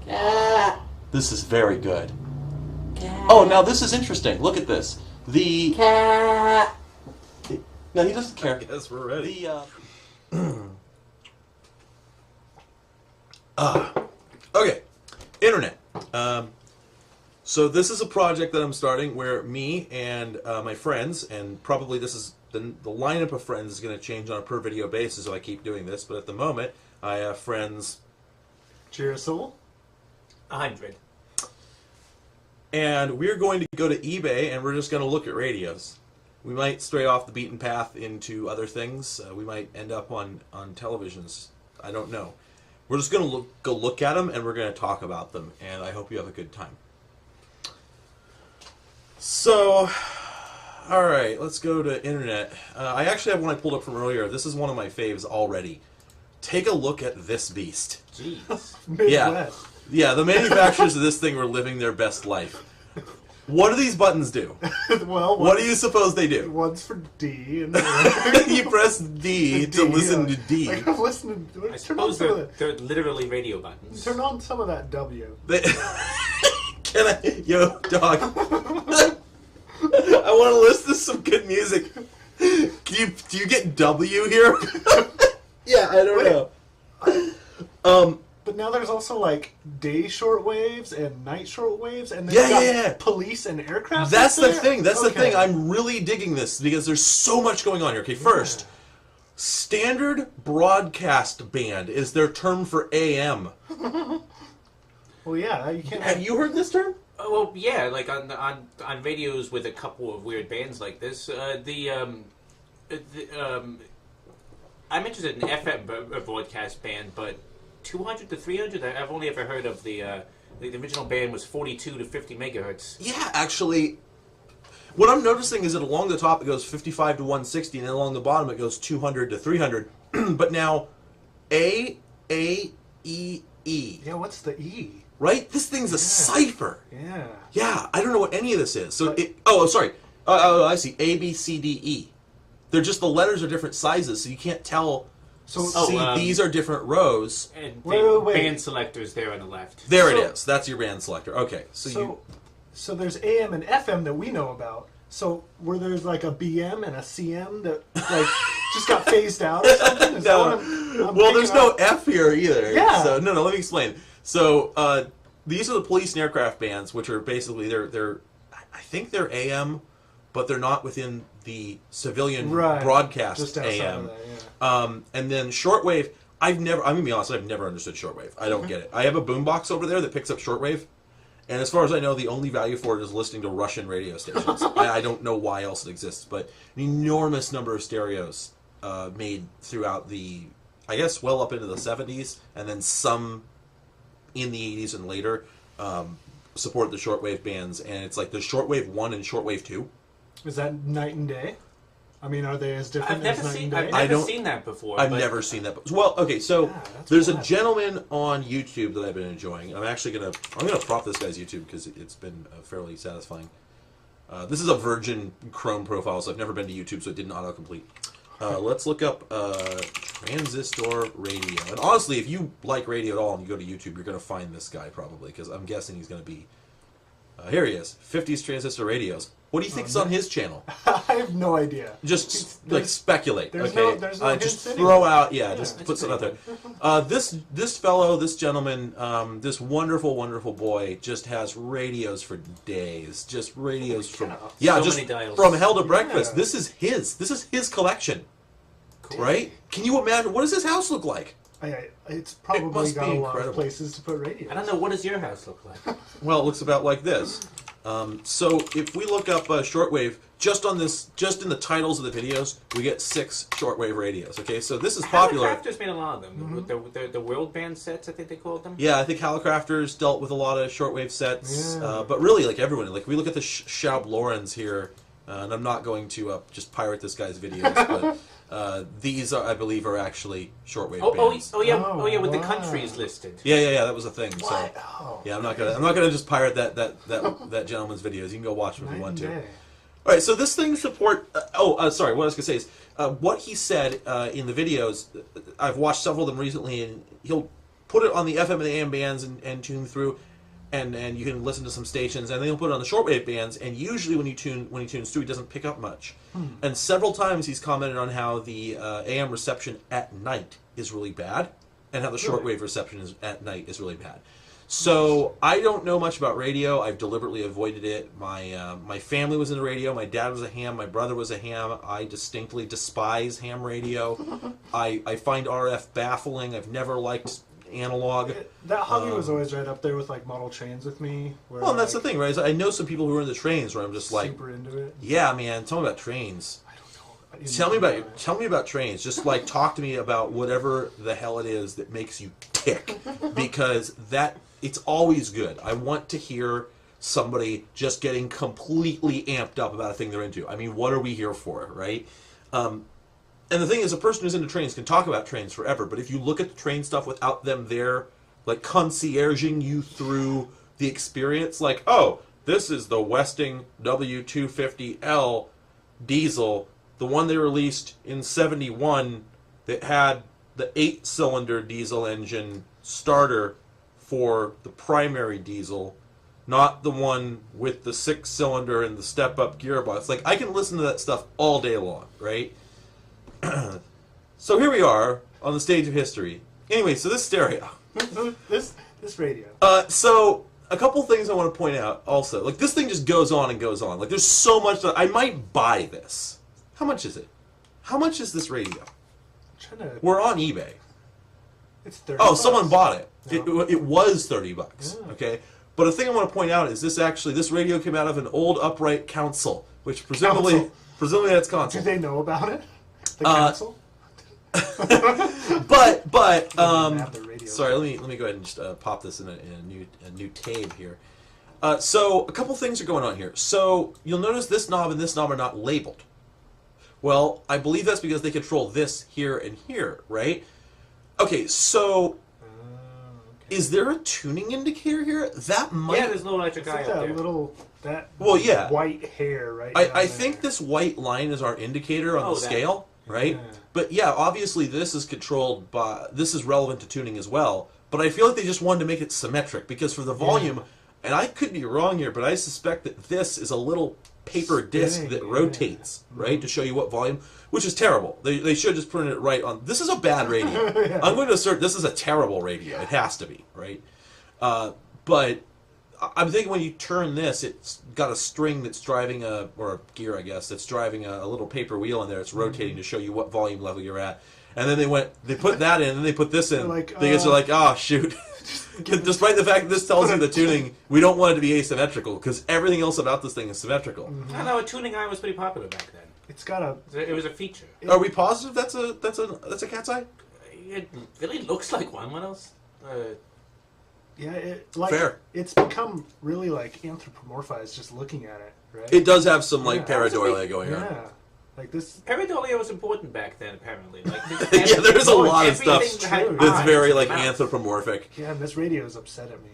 Cat. This is very good. Cat. Oh, now this is interesting. Look at this. The cat. No, he doesn't care. Yes, we're ready. Okay, internet. So this is a project that I'm starting where me and my friends, and probably this is the lineup of friends is going to change on a per video basis if I keep doing this, but at the moment I have friends. Girasol? 100. And we're going to go to eBay and we're just going to look at radios. We might stray off the beaten path into other things. We might end up on televisions. I don't know. We're just going to go look at them and we're going to talk about them. And I hope you have a good time. So, all right, let's go to internet. I actually have one I pulled up from earlier. This is one of my faves already. Take a look at this beast. Jeez. Midwest. Yeah, the manufacturers of this thing were living their best life. What do these buttons do? Well, What do you suppose they do? one's for D, and You press D to listen to D. Like, I'm listening. I Turn on suppose some of that. they're literally radio buttons. Turn on some of that W. They, can I, yo, dog? I want to listen to some good music. Do you get W here? Yeah, I don't know. But now there's also like day shortwaves and night shortwaves, and then Yeah. police and aircraft. That's up the there? thing. That's the Okay. thing. I'm really digging this because there's so much going on here. Okay, first, standard broadcast band is their term for AM. Well, yeah, you can't. Have you heard this term? Well, yeah, like on radios with a couple of weird bands like this. I'm interested in FM broadcast band, but 200 to 300. I've only ever heard of the original band was 42 to 50 megahertz. Yeah, actually, what I'm noticing is that along the top it goes 55 to 160, and then along the bottom it goes 200 to 300. But now, A, E, E. Yeah, what's the E? Right? This thing's a cipher. Yeah. Yeah, I don't know what any of this is. So sorry. I see. A, B, C, D, E. They're just the letters are different sizes, so you can't tell. So These are different rows. And Wait. band selectors there on the left. There it is. That's your band selector. Okay, so there's AM and FM that we know about. So were there like a BM and a CM that like just got phased out or something? Is that what I'm well, there's thinking no F here either. Yeah. So no. Let me explain. So these are the police and aircraft bands, which are basically they're I think they're AM, but they're not within the civilian broadcast just outside AM. of that, And then shortwave. I'm gonna be honest. I've never understood shortwave. I don't get it. I have a boombox over there that picks up shortwave, and as far as I know, the only value for it is listening to Russian radio stations. I don't know why else it exists, but an enormous number of stereos made throughout the, I guess, well up into the 70s, and then some in the 80s and later support the shortwave bands, and it's like the shortwave 1 and shortwave 2. Is that night and day? I mean, are they as different as night and day? I've never seen that before. I've never seen that. Well, okay, so that's there's a wild. gentleman on YouTube that I've been enjoying. I'm actually gonna prop this guy's YouTube because it's been fairly satisfying. This is a Virgin Chrome profile, so I've never been to YouTube, so it didn't autocomplete. Let's look up transistor radio. And honestly, if you like radio at all and you go to YouTube, you're gonna find this guy probably because I'm guessing he's gonna be. Here he is, 50s transistor radios. What do you think is on his channel? I have no idea. Just like speculate, there's okay? there's no just hints throw anywhere. out, just put something out there. This fellow, this gentleman, this wonderful, wonderful boy, just has radios for days. Just radios from So just many dials. from hell to breakfast. Yeah. This is his collection, Cool. right? Can you imagine? What does his house look like? It's probably must got be a lot incredible. of places to put radios. I don't know. What does your house look like? Well, it looks about like this. So if we look up shortwave, just in the titles of the videos, we get 6 shortwave radios. Okay, so this is popular. Hallicrafters made a lot of them. The world band sets, I think they called them. Yeah, I think Hallicrafters dealt with a lot of shortwave sets, Yeah. but really, like everyone, like we look at the Schaub Lorenz here, and I'm not going to just pirate this guy's videos, but these I believe are actually shortwave bands. Oh yeah, with the wow. countries listed. Yeah, that was a thing. What? So Oh. yeah, I'm not gonna just pirate that gentleman's videos. You can go watch them if you want to. Night and day. All right, so this thing support. Sorry, what I was gonna say is what he said in the videos. I've watched several of them recently, and put it on the FM and the AM bands and tune through, and you can listen to some stations, and then he'll put it on the shortwave bands. And usually when he tunes through, he doesn't pick up much. And several times he's commented on how the AM reception at night is really bad, and how the shortwave reception at night is really bad. So I don't know much about radio. I've deliberately avoided it. My family was into radio. My dad was a ham. My brother was a ham. I distinctly despise ham radio. I find RF baffling. I've never liked analog. That hobby was always right up there with like model trains with me. Where, well, and that's the thing, right? I know some people who are into trains where I'm just like, super into it. yeah, man, tell me about trains. I don't know. Tell me about trains. Just like talk to me about whatever the hell it is that makes you tick, because it's always good. I want to hear somebody just getting completely amped up about a thing they're into. I mean, what are we here for, right? And the thing is, a person who's into trains can talk about trains forever, but if you look at the train stuff without them there, like concierging you through the experience, like, oh, this is the Westing W250L diesel, the one they released in 71 that had the 8-cylinder diesel engine starter for the primary diesel, not the one with the 6-cylinder and the step-up gearbox. Like, I can listen to that stuff all day long, right? So here we are on the stage of history. Anyway, so this stereo. this radio. So a couple things I want to point out also. Like, this thing just goes on and goes on. Like, there's so much that I might buy this. How much is it? How much is this radio? We're on eBay. It's 30. Oh, someone bought it. No. It was $30. Yeah. Okay, but a thing I want to point out is this radio came out of an old upright console, which presumably that's Do console. they know about it? The council? But Have the radio. sorry, let me go ahead and just pop this in a new tab here. So a couple things are going on here. So you'll notice this knob and this knob are not labeled. Well, I believe that's because they control this here and here, right? Okay, so is there a tuning indicator here? That might. Yeah, there's a little electric It's guy like up that there. little yeah. white hair right I down think there. this white line is our indicator on the that. scale, right? Yeah. But yeah, obviously this is controlled by, this is relevant to tuning as well, but I feel like they just wanted to make it symmetric, because for the volume, and I could be wrong here, but I suspect that this is a little paper disc Spinning, that yeah. rotates, right, to show you what volume, which is terrible. They should just put it right on. This is a bad radio. Yeah. I'm going to assert this is a terrible radio. It has to be, right? But I'm thinking when you turn this, it's got a string that's driving or a gear, I guess, that's driving a little paper wheel in there. It's rotating to show you what volume level you're at. And then they put that in, and then they put this in. Like, They guys are like, oh, shoot. Despite the fact that this tells you the tuning, we don't want it to be asymmetrical, because everything else about this thing is symmetrical. I don't know, a tuning iron was pretty popular back then. It's got a. It was a feature. Are we positive that's a cat's eye? It really looks like one. What else? Yeah, Fair. It's become really like anthropomorphized just looking at it, right? It does have some like Yeah. pareidolia going on. Yeah, like this. Pareidolia was important back then, apparently. Like, Yeah, there's a lot of stuff everything had true. That's eyes very and like mouths. anthropomorphic. Yeah, and this radio is upset at me.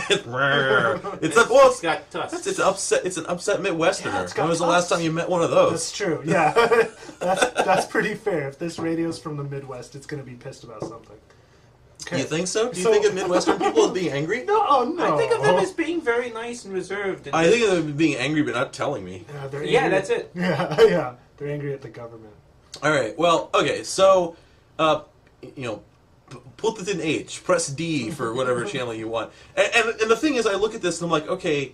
It's got tusks. It's an upset Midwesterner. Yeah, it's got when was the last tusks. time you met one of those? That's true. Yeah, that's pretty fair. If this radio's from the Midwest, it's going to be pissed about something. Okay. You think so? Do you So- think of Midwestern people as being angry? No, oh, no. I think of them as being very nice and reserved. And I think of them as being angry but not telling me. Yeah, they're Yeah, angry. that's it. Yeah, yeah. They're angry at the government. All right. Well, okay. So, put this in H. Press D for whatever channel you want. And the thing is, I look at this and I'm like, okay,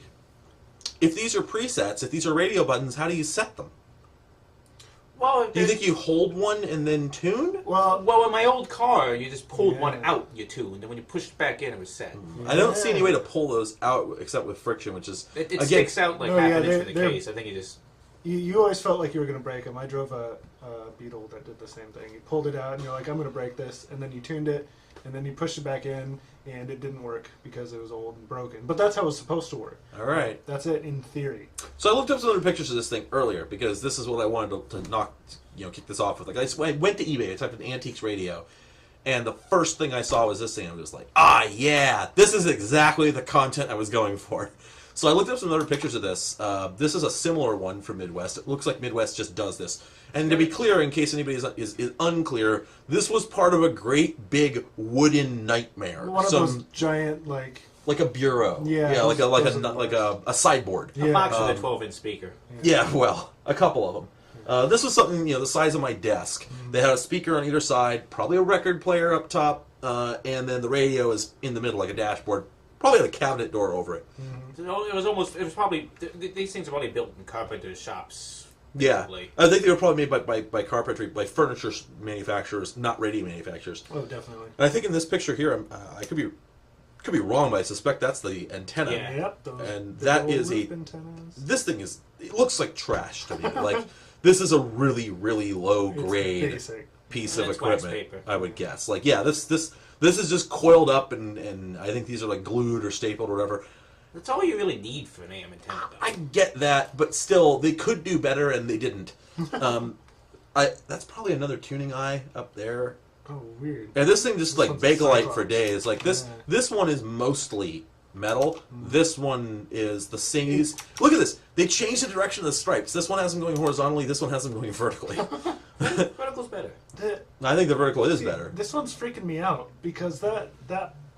if these are presets, if these are radio buttons, how do you set them? Well, Do you think you hold one and then tune? Well, in my old car, you just pulled Yeah. one out, you tuned, and when you pushed it back in, it was set. I don't see any way to pull those out except with friction, which is It again, sticks out like No, half yeah, an inch from the they're- case. I think you just... You always felt like you were going to break them. I drove a Beetle that did the same thing. You pulled it out, and you're like, I'm going to break this, and then you tuned it, and then you pushed it back in, and it didn't work because it was old and broken. But that's how it was supposed to work. All right. That's it in theory. So I looked up some other pictures of this thing earlier because this is what I wanted to knock, kick this off with. Like I went to eBay, I typed in antiques radio, and the first thing I saw was this thing. I was like, yeah, this is exactly the content I was going for. So I looked up some other pictures of this. This is a similar one from Midwest. It looks like Midwest just does this. And to be clear, in case anybody is unclear, this was part of a great big wooden nightmare. One of those giant like a bureau. Yeah, like a sideboard. A box with a 12-inch speaker. Yeah, well, a couple of them. This was something the size of my desk. They had a speaker on either side, probably a record player up top, and then the radio is in the middle like a dashboard. Probably had a cabinet door over it. It was probably these things are probably built in carpenters' shops. Yeah, Probably. I think they were probably made by carpentry, by furniture manufacturers, not radio manufacturers. oh, definitely. And I think in this picture here, I could be wrong, but I suspect that's the antenna. Yeah. Yep. Those And big that old is loop antennas. This thing it looks like trash to me. Like this is a really really low It's grade basic. piece And of it's wax equipment. paper. I would guess. Like this is just coiled up and I think these are like glued or stapled or whatever. That's all you really need for an AM antenna, though. I get that, but still, they could do better, and they didn't. That's probably another tuning eye up there. Oh, weird. And this thing just This like one's a Bakelite Cyclops. for days. Like this, Yeah. this one is mostly metal. This one is the same. Look at this. They changed the direction of the stripes. This one has them going horizontally. This one has them going vertically. Vertical's better. I think the vertical is better. This one's freaking me out because that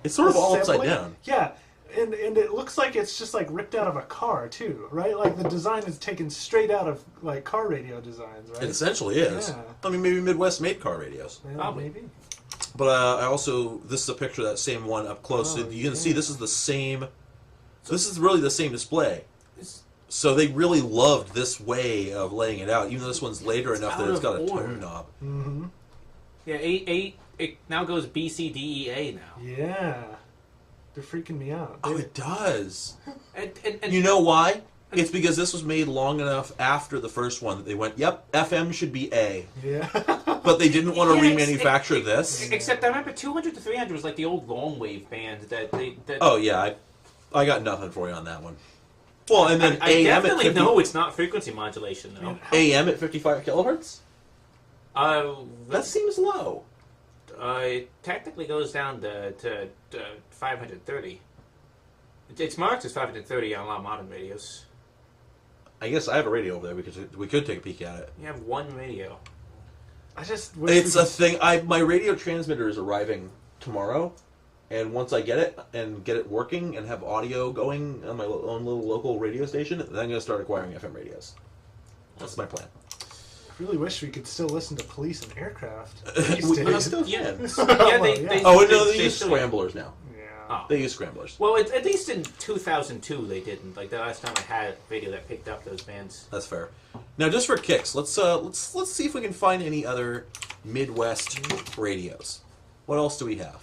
It's sort of all upside assembly- down. Yeah, and it looks like it's just like ripped out of a car too, right? Like the design is taken straight out of like car radio designs, right? It essentially is. Yeah. I mean, maybe Midwest made car radios. Yeah, Probably. maybe. But this is a picture of that same one up close. Oh, You can yeah. see this is the same. This is really the same display. It's So they really loved this way of laying it out, even though this one's later enough that out it's of got a order. tone knob. Mm-hmm. yeah, eight. It now goes BCDEA now. Yeah, they're freaking me out. Oh, it does. And You know why? It's because this was made long enough after the first one that they went, yep, FM should be A. Yeah. But they didn't want to Yes, remanufacture this. Except I remember 200 to 300 was like the old long wave band that they. That, Oh, yeah, I got nothing for you on that one. Well, and then I AM at definitely 50, know it's not frequency modulation though. AM at 55 kilohertz? That That seems low. it technically goes down to 530. It's marked as 530 on a lot of modern radios. I guess I have a radio over there. We could take a peek at it. You have one radio. I just wish It's we a thing. My radio transmitter is arriving tomorrow, and once I get it working and have audio going on my own little local radio station, then I'm going to start acquiring FM radios. That's my plan. I really wish we could still listen to police and aircraft. We these days. still Yeah, can. yeah, Well, yeah. Oh no, they use still- scramblers now. Yeah. Oh. They use scramblers. Well, at least in 2002 they didn't. Like the last time I had a radio that picked up those bands. That's fair. Now, just for kicks, let's see if we can find any other Midwest radios. What else do we have?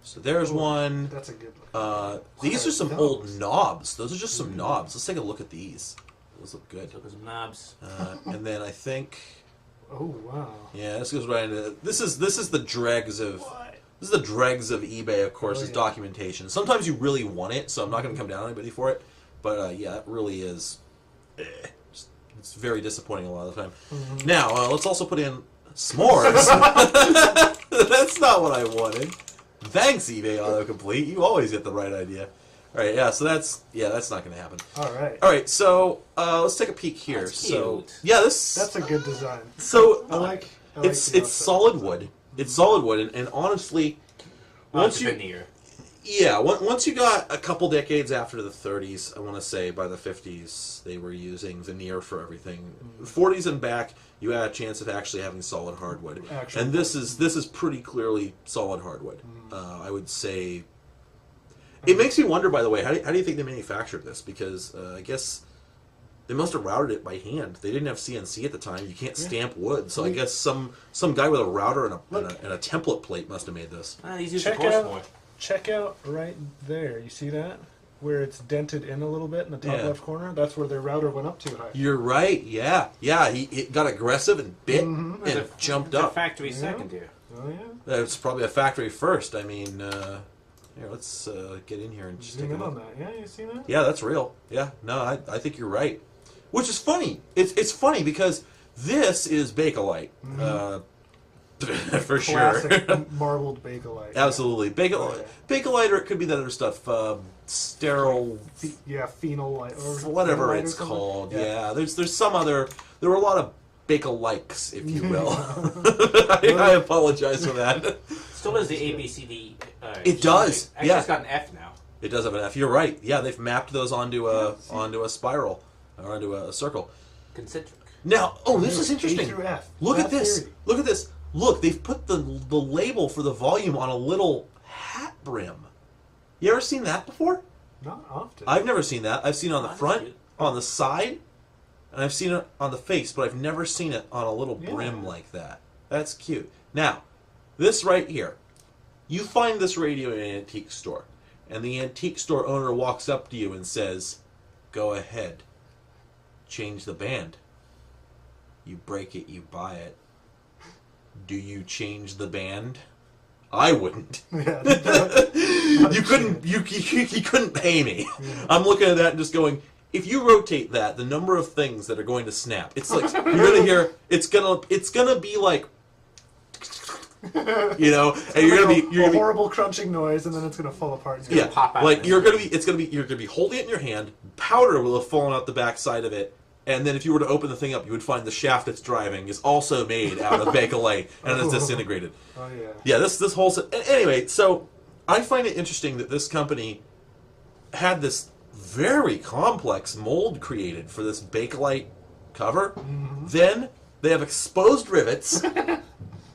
So there's one. That's a good one. These are some Those. old knobs. Those are just some knobs. Let's take a look at these. Those look good. Look at some knobs. And then I think, Oh wow. yeah, this goes right into this is the dregs of What? this is the dregs of eBay. Of course, Oh, is yeah. documentation. Sometimes you really want it, so I'm not going to come down on anybody for it. But yeah, it really is. It's very disappointing a lot of the time. Mm-hmm. Now let's also put in s'mores. That's not what I wanted. Thanks, eBay autocomplete. You always get the right idea. All right, yeah. So that's not going to happen. All right. All right, so let's take a peek here. That's So cute. yeah, this That's a good design. so I like. it's the it's offset. solid wood. It's solid wood, and honestly, once Once you veneer. yeah, once you got a couple decades after the 30s, I want to say by the 50s, they were using veneer for everything. 40s and back, you had a chance of actually having solid hardwood, Actual and this is pretty clearly solid hardwood. I would say. It makes me wonder, by the way, how do you think they manufactured this? Because I guess they must have routed it by hand. They didn't have CNC at the time. You can't stamp wood, so I guess some guy with a router and a template plate must have made this. These use the Check course out- more. Check out right there. You see that? Where it's dented in a little bit in the top Yeah. left corner. That's where their router went up too high. You're right. Yeah. He got aggressive and bit Mhm. and jumped It's a up. factory Yeah. second here. Oh yeah. That's probably a factory first. I mean, here, let's get in here and just take Zoom a in on look. that. Yeah, you see that? Yeah, that's real. Yeah. No, I think you're right. Which is funny. It's funny because this is Bakelite. For classic sure. marbled Bakelite. Absolutely. Bakelite, or it could be that other stuff. Sterile... Yeah, phenol light. Or whatever phenolite or it's something. called. Yeah, there's some other... There were a lot of Bakelikes, if you will. I apologize for that. Still has the ABCD. It does. Actually, Yeah. it's got an F now. It does have an F. You're right. Yeah, they've mapped those onto a spiral or onto a circle. Concentric. Now, this is interesting. A through F. Look at F this. theory. Look at this. Look, they've put the label for the volume on a little hat brim. You ever seen that before? Not often. I've never seen that. I've seen it on the That's front, cute. on the side, and I've seen it on the face, but I've never seen it on a little brim Yeah. like that. That's cute. Now, this right here. You find this radio in an antique store, and the antique store owner walks up to you and says, "Go ahead. Change the band. You break it, you buy it. Do you change the band?" I wouldn't. Yeah, You couldn't. You couldn't pay me. I'm looking at that and just going. If you rotate that, the number of things that are going to snap, it's like you're gonna hear. It's gonna be like, and you're gonna be horrible crunching noise, and then it's gonna fall apart. yeah, pop out like and you're gonna be holding it in your hand. Powder will have fallen out the back side of it, and then if you were to open the thing up, you would find the shaft it's driving is also made out of Bakelite and it's disintegrated. Oh yeah. Yeah, this whole anyway. So I find it interesting that this company had this very complex mold created for this Bakelite cover. Mm-hmm. Then they have exposed rivets and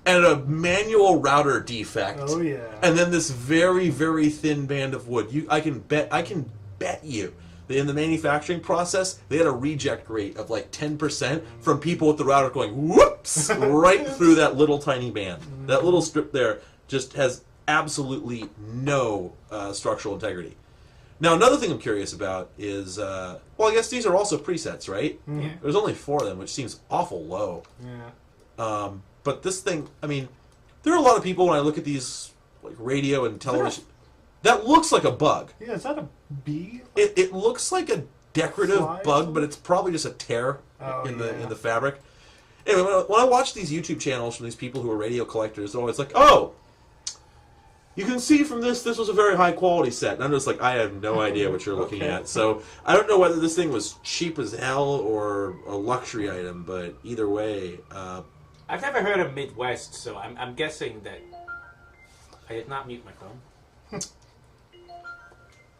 a manual router defect. Oh yeah. And then this very, very thin band of wood. I can bet you that in the manufacturing process, they had a reject rate of like 10% from people with the router going whoops right through that little tiny band. That little strip there just has absolutely no structural integrity. Now, another thing I'm curious about is, I guess these are also presets, right? Yeah. There's only 4 of them, which seems awful low. Yeah. But this thing, I mean, there are a lot of people when I look at these like radio and television, that looks like a bug. Yeah, is that a bee? It looks like a decorative Fly or bug, something? but it's probably just a tear in yeah. the fabric. Anyway, when I watch these YouTube channels from these people who are radio collectors, they're always like, "Oh, you can see from this was a very high quality set." And I'm just like, I have no idea what you're looking Okay. at. So I don't know whether this thing was cheap as hell or a luxury item, but either way, I've never heard of Midwest, so I'm guessing that I did not mute my phone.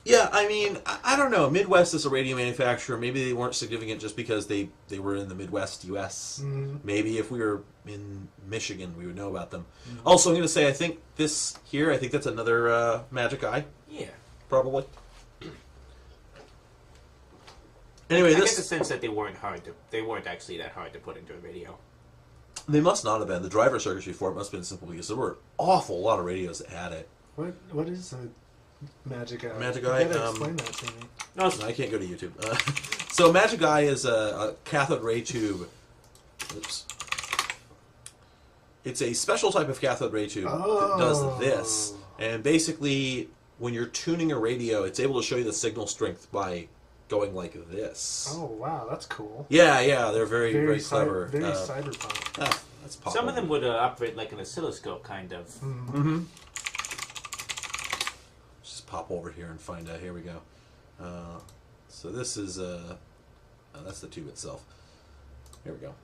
yeah, I mean, I don't know. Midwest is a radio manufacturer. Maybe they weren't significant just because they were in the Midwest U.S. Maybe if we were in Michigan, we would know about them. Also, I'm going to say, I think that's another Magic Eye, Yeah. probably. Anyway, I get the sense that they weren't actually that hard to put into a radio. They must not have been. The driver circuitry for it must have been simple because there were an awful lot of radios that had it. What is a Magic Eye? Magic Eye, You gotta explain that to me. No, I can't go to YouTube. So Magic Eye is a cathode ray tube. Oops. It's a special type of cathode ray tube that does this. And basically, when you're tuning a radio, it's able to show you the signal strength by going like this. Oh wow, that's cool. Yeah, they're very, very clever. Very cyberpunk. That's possible. some of them would operate like an oscilloscope, kind of. Mm-hmm. Just pop over here and find out. Here we go. So this is that's the tube itself. Here we go.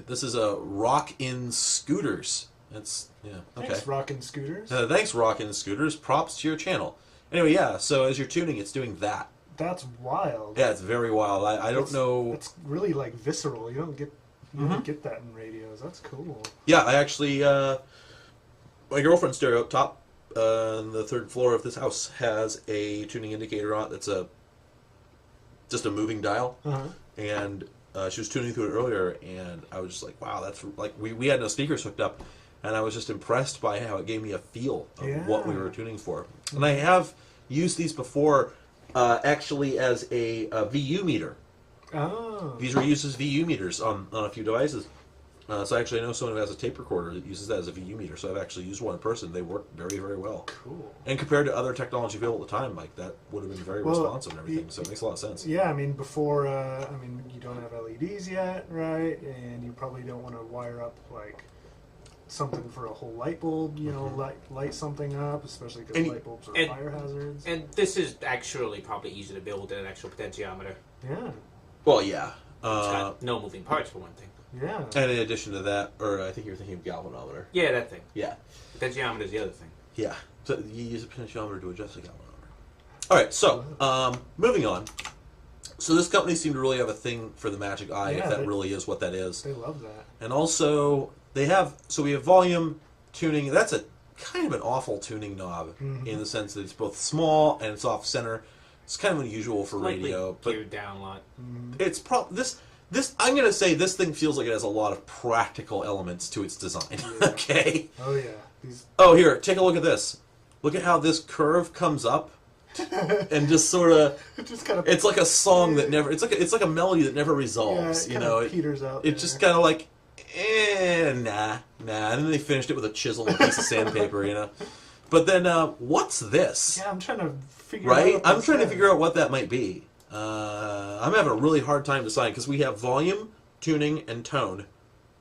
This is a Rock-In Scooters. That's okay. Thanks, Rockin' Scooters. Thanks, Rock-In Scooters. Props to your channel. Anyway, yeah. So as you're tuning, it's doing that. That's wild. Yeah, it's very wild. I don't know. It's really like visceral. You don't get that in radios. That's cool. Yeah, I actually my girlfriend's stereo up top on the 3rd floor of this house has a tuning indicator on it that's just a moving dial. Uh-huh. And she was tuning through it earlier, and I was just like, wow, that's like we had no speakers hooked up, and I was just impressed by how it gave me a feel of what we were tuning for. And I have used these before actually as a VU meter. Oh. These were used as VU meters on a few devices. So actually I know someone who has a tape recorder that uses that as a VU meter, so I've actually used one in person. They work very, very well. Cool. And compared to other technology available at the time, like that would have been very responsive and everything, so it makes a lot of sense. Yeah, I mean, before, you don't have LEDs yet, right? And you probably don't want to wire up, like, something for a whole light bulb, you know, light something up, especially because light bulbs are fire hazards. And this is actually probably easier to build than an actual potentiometer. Yeah. Well, yeah. It's got no moving parts, for one thing. Yeah. And in addition to that, or I think you're thinking of galvanometer. Yeah, that thing. Yeah. Potentiometer is the other thing. Yeah. So you use a potentiometer to adjust the galvanometer. All right. So moving on. So this company seemed to really have a thing for the magic eye, if that really is what that is. They love that. And also we have volume tuning. That's a kind of an awful tuning knob in the sense that it's both small and it's off center. It's kind of unusual for radio, but geared down a lot. it's this. I'm gonna say this thing feels like it has a lot of practical elements to its design. Okay. Oh yeah. Oh, here, take a look at this. Look at how this curve comes up, and just sort of. Just kind of. It's like a song that never. It's like a melody that never resolves. Yeah, you know, peters out. It's just kind of like, nah. And then they finished it with a chisel and a piece of sandpaper. You know, but then what's this? Yeah, I'm trying to figure. Right, out I'm trying to figure out what that might be. I'm having a really hard time deciding because we have volume, tuning, and tone.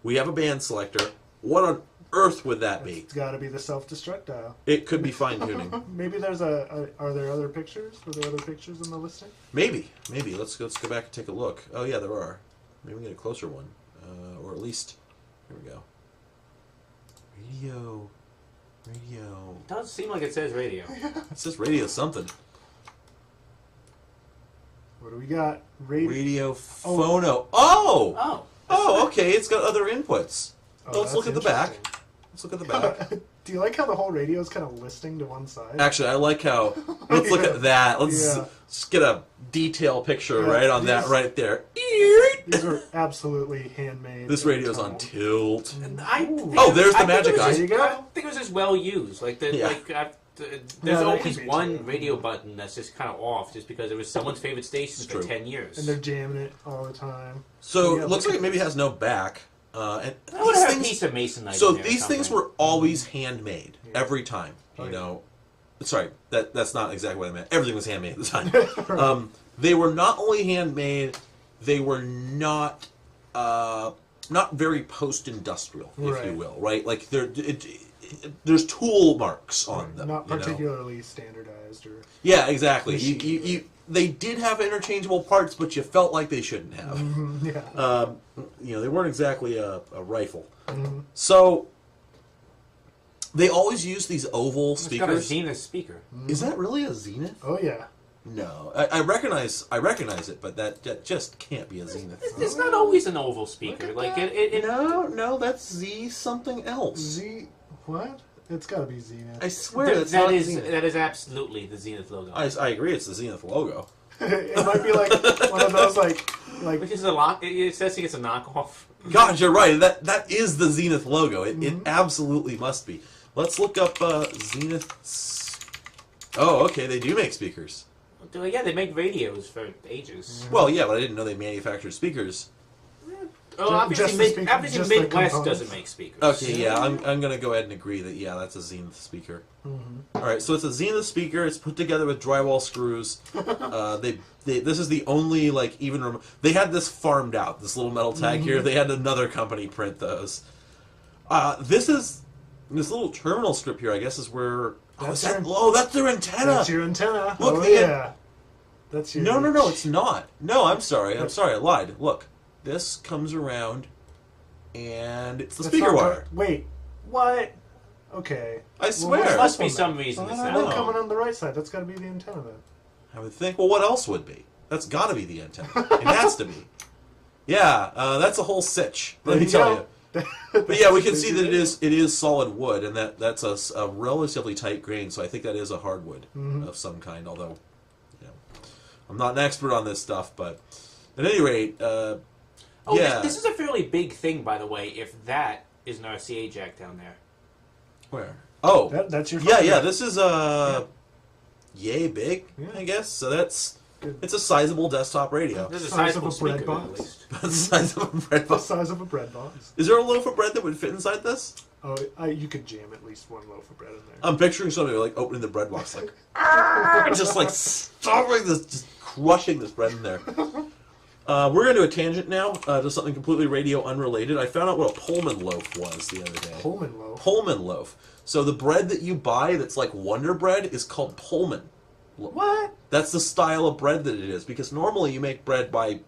We have a band selector. What on earth would that be? It's got to be the self-destruct dial. It could be fine tuning. Maybe there's are there other pictures? Were there other pictures in the listing? Maybe. Let's go back and take a look. Oh yeah, there are. Maybe we get a closer one, or at least here we go. Radio. It does seem like it says radio. It says radio something. What do we got? Radio phono. Oh. Oh. Okay. It's got other inputs. Oh, Let's look at the back. Let's look at the back. Do you like how the whole radio is kind of listing to one side? Actually, I like how. Let's look at that. Let's just get a detail picture on that right there. These are absolutely handmade. This radio's on tilt. And There's the magic eye. There you go. I think it was just well used. Like there's that always can be one too. radio button that's just kind of off, just because it was someone's favorite station for true. 10 years. And they're jamming it all the time. So Yeah, it looks look like at- it maybe has no back. And I would these have a things. piece of masonite. So in there or these things something. were always handmade every time. Oh, You yeah. know. Sorry, that's not exactly what I meant. Everything was handmade at the time. They were not only handmade, they were not very post-industrial, if you Right. will, right? Like there's tool marks on them. Not you know? particularly standardized or. Yeah, exactly. They did have interchangeable parts, but you felt like they shouldn't have. Yeah. They weren't exactly a rifle. So they always use these oval It's got a speakers. Zenith speaker. Is that really a Zenith? Oh yeah. No, I recognize it, but that just can't be a Zenith. It's not always an oval speaker. Look at Like that. it No, that's Z something else. Z. What? It's got to be Zenith. I swear that's that not is Zenith. that is absolutely the Zenith logo. I agree, it's the Zenith logo. It might be like one of those like Which is a lock. It says it's a knockoff. God, you're right. That is the Zenith logo. It absolutely must be. Let's look up Zenith. Oh, okay, they do make speakers. Yeah, they make radios for ages. Well, yeah, but I didn't know they manufactured speakers. Oh, Just obviously, the speaker- obviously just the Midwest components. doesn't make speakers. Okay, yeah, I'm gonna go ahead and agree that that's a Zenith speaker. All right, so it's a Zenith speaker. It's put together with drywall screws. This is the only they had this farmed out. This little metal tag here. They had another company print those. This little terminal strip here. I guess is where. That's That's their antenna. That's your antenna. Look, oh they had- yeah. That's your. No, it's not. No, I'm sorry. I lied. Look, this comes around, and it's the That's speaker not wire. Wait. What? Okay. I swear. There must be What's some reason it's I that. don't One know. coming on the right side. That's got to be the antenna then. I would think. Well, what else would be? That's got to be the antenna. It has to be. Yeah, that's a whole sitch. Let me tell you. But yeah, we can see that it is solid wood, and that's a relatively tight grain. So I think that is a hardwood of some kind. Although, I'm not an expert on this stuff, but at any rate, yeah. This is a fairly big thing, by the way. If that is an RCA jack down there. Where? Oh, That's your. yeah. photograph. This is yay big, I guess. So Good. it's a sizable desktop radio. There's a Size of sizable a bread speaker, at box. least. the size of a bread The box. size of a bread box. Is there a loaf of bread that would fit inside this? Oh, you could jam at least one loaf of bread in there. I'm picturing somebody opening the bread box, just stuffing this, just crushing this bread in there. We're going to do a tangent now to something completely radio unrelated. I found out what a Pullman loaf was the other day. Pullman loaf. Pullman loaf. So the bread that you buy that's like Wonder Bread is called Pullman. What? That's the style of bread that it is. Because normally you make bread by,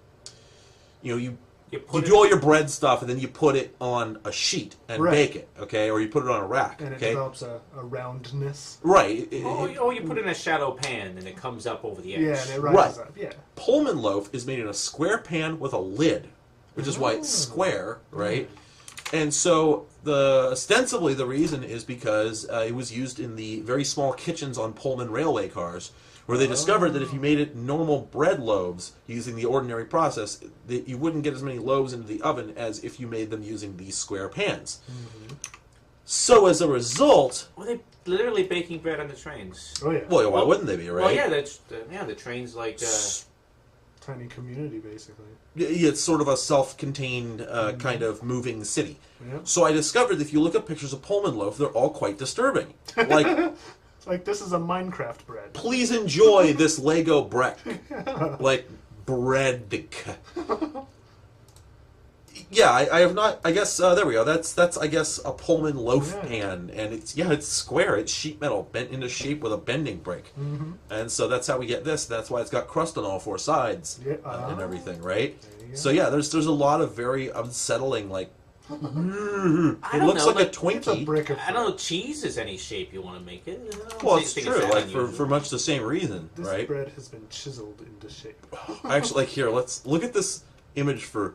you do all your bread stuff and then you put it on a sheet and bake it, okay? Or you put it on a rack, and it okay? develops a roundness. Right. Or you put it in a shallow pan and it comes up over the edge. Yeah, and it rises up. Yeah. Pullman loaf is made in a square pan with a lid, which is why it's square, right? And so ostensibly the reason is because it was used in the very small kitchens on Pullman railway cars, where they discovered that if you made it normal bread loaves using the ordinary process, that you wouldn't get as many loaves into the oven as if you made them using these square pans. Mm-hmm. So as a result... Well, they're literally baking bread on the trains. Oh, yeah. Well, why wouldn't they be, right? Well, yeah, the trains like... Tiny community, basically. It's sort of a self-contained kind of moving city. Yeah. So I discovered that if you look up pictures of Pullman loaf, they're all quite disturbing. Like... It's like, this is a Minecraft bread. Please enjoy this Lego brick. Like, bread. Yeah, I have not, I guess, there we go. That's I guess, a Pullman loaf pan. And it's square. It's sheet metal bent into shape with a bending break. Mm-hmm. And so that's how we get this. That's why it's got crust on all four sides and everything, right? So yeah, there's a lot of very unsettling, like, it looks like a Twinkie. I don't know. Cheese is any shape you want to make it. Well, it's true. Like for much the same reason, this right? bread has been chiseled into shape. Actually, like here, let's look at this image for.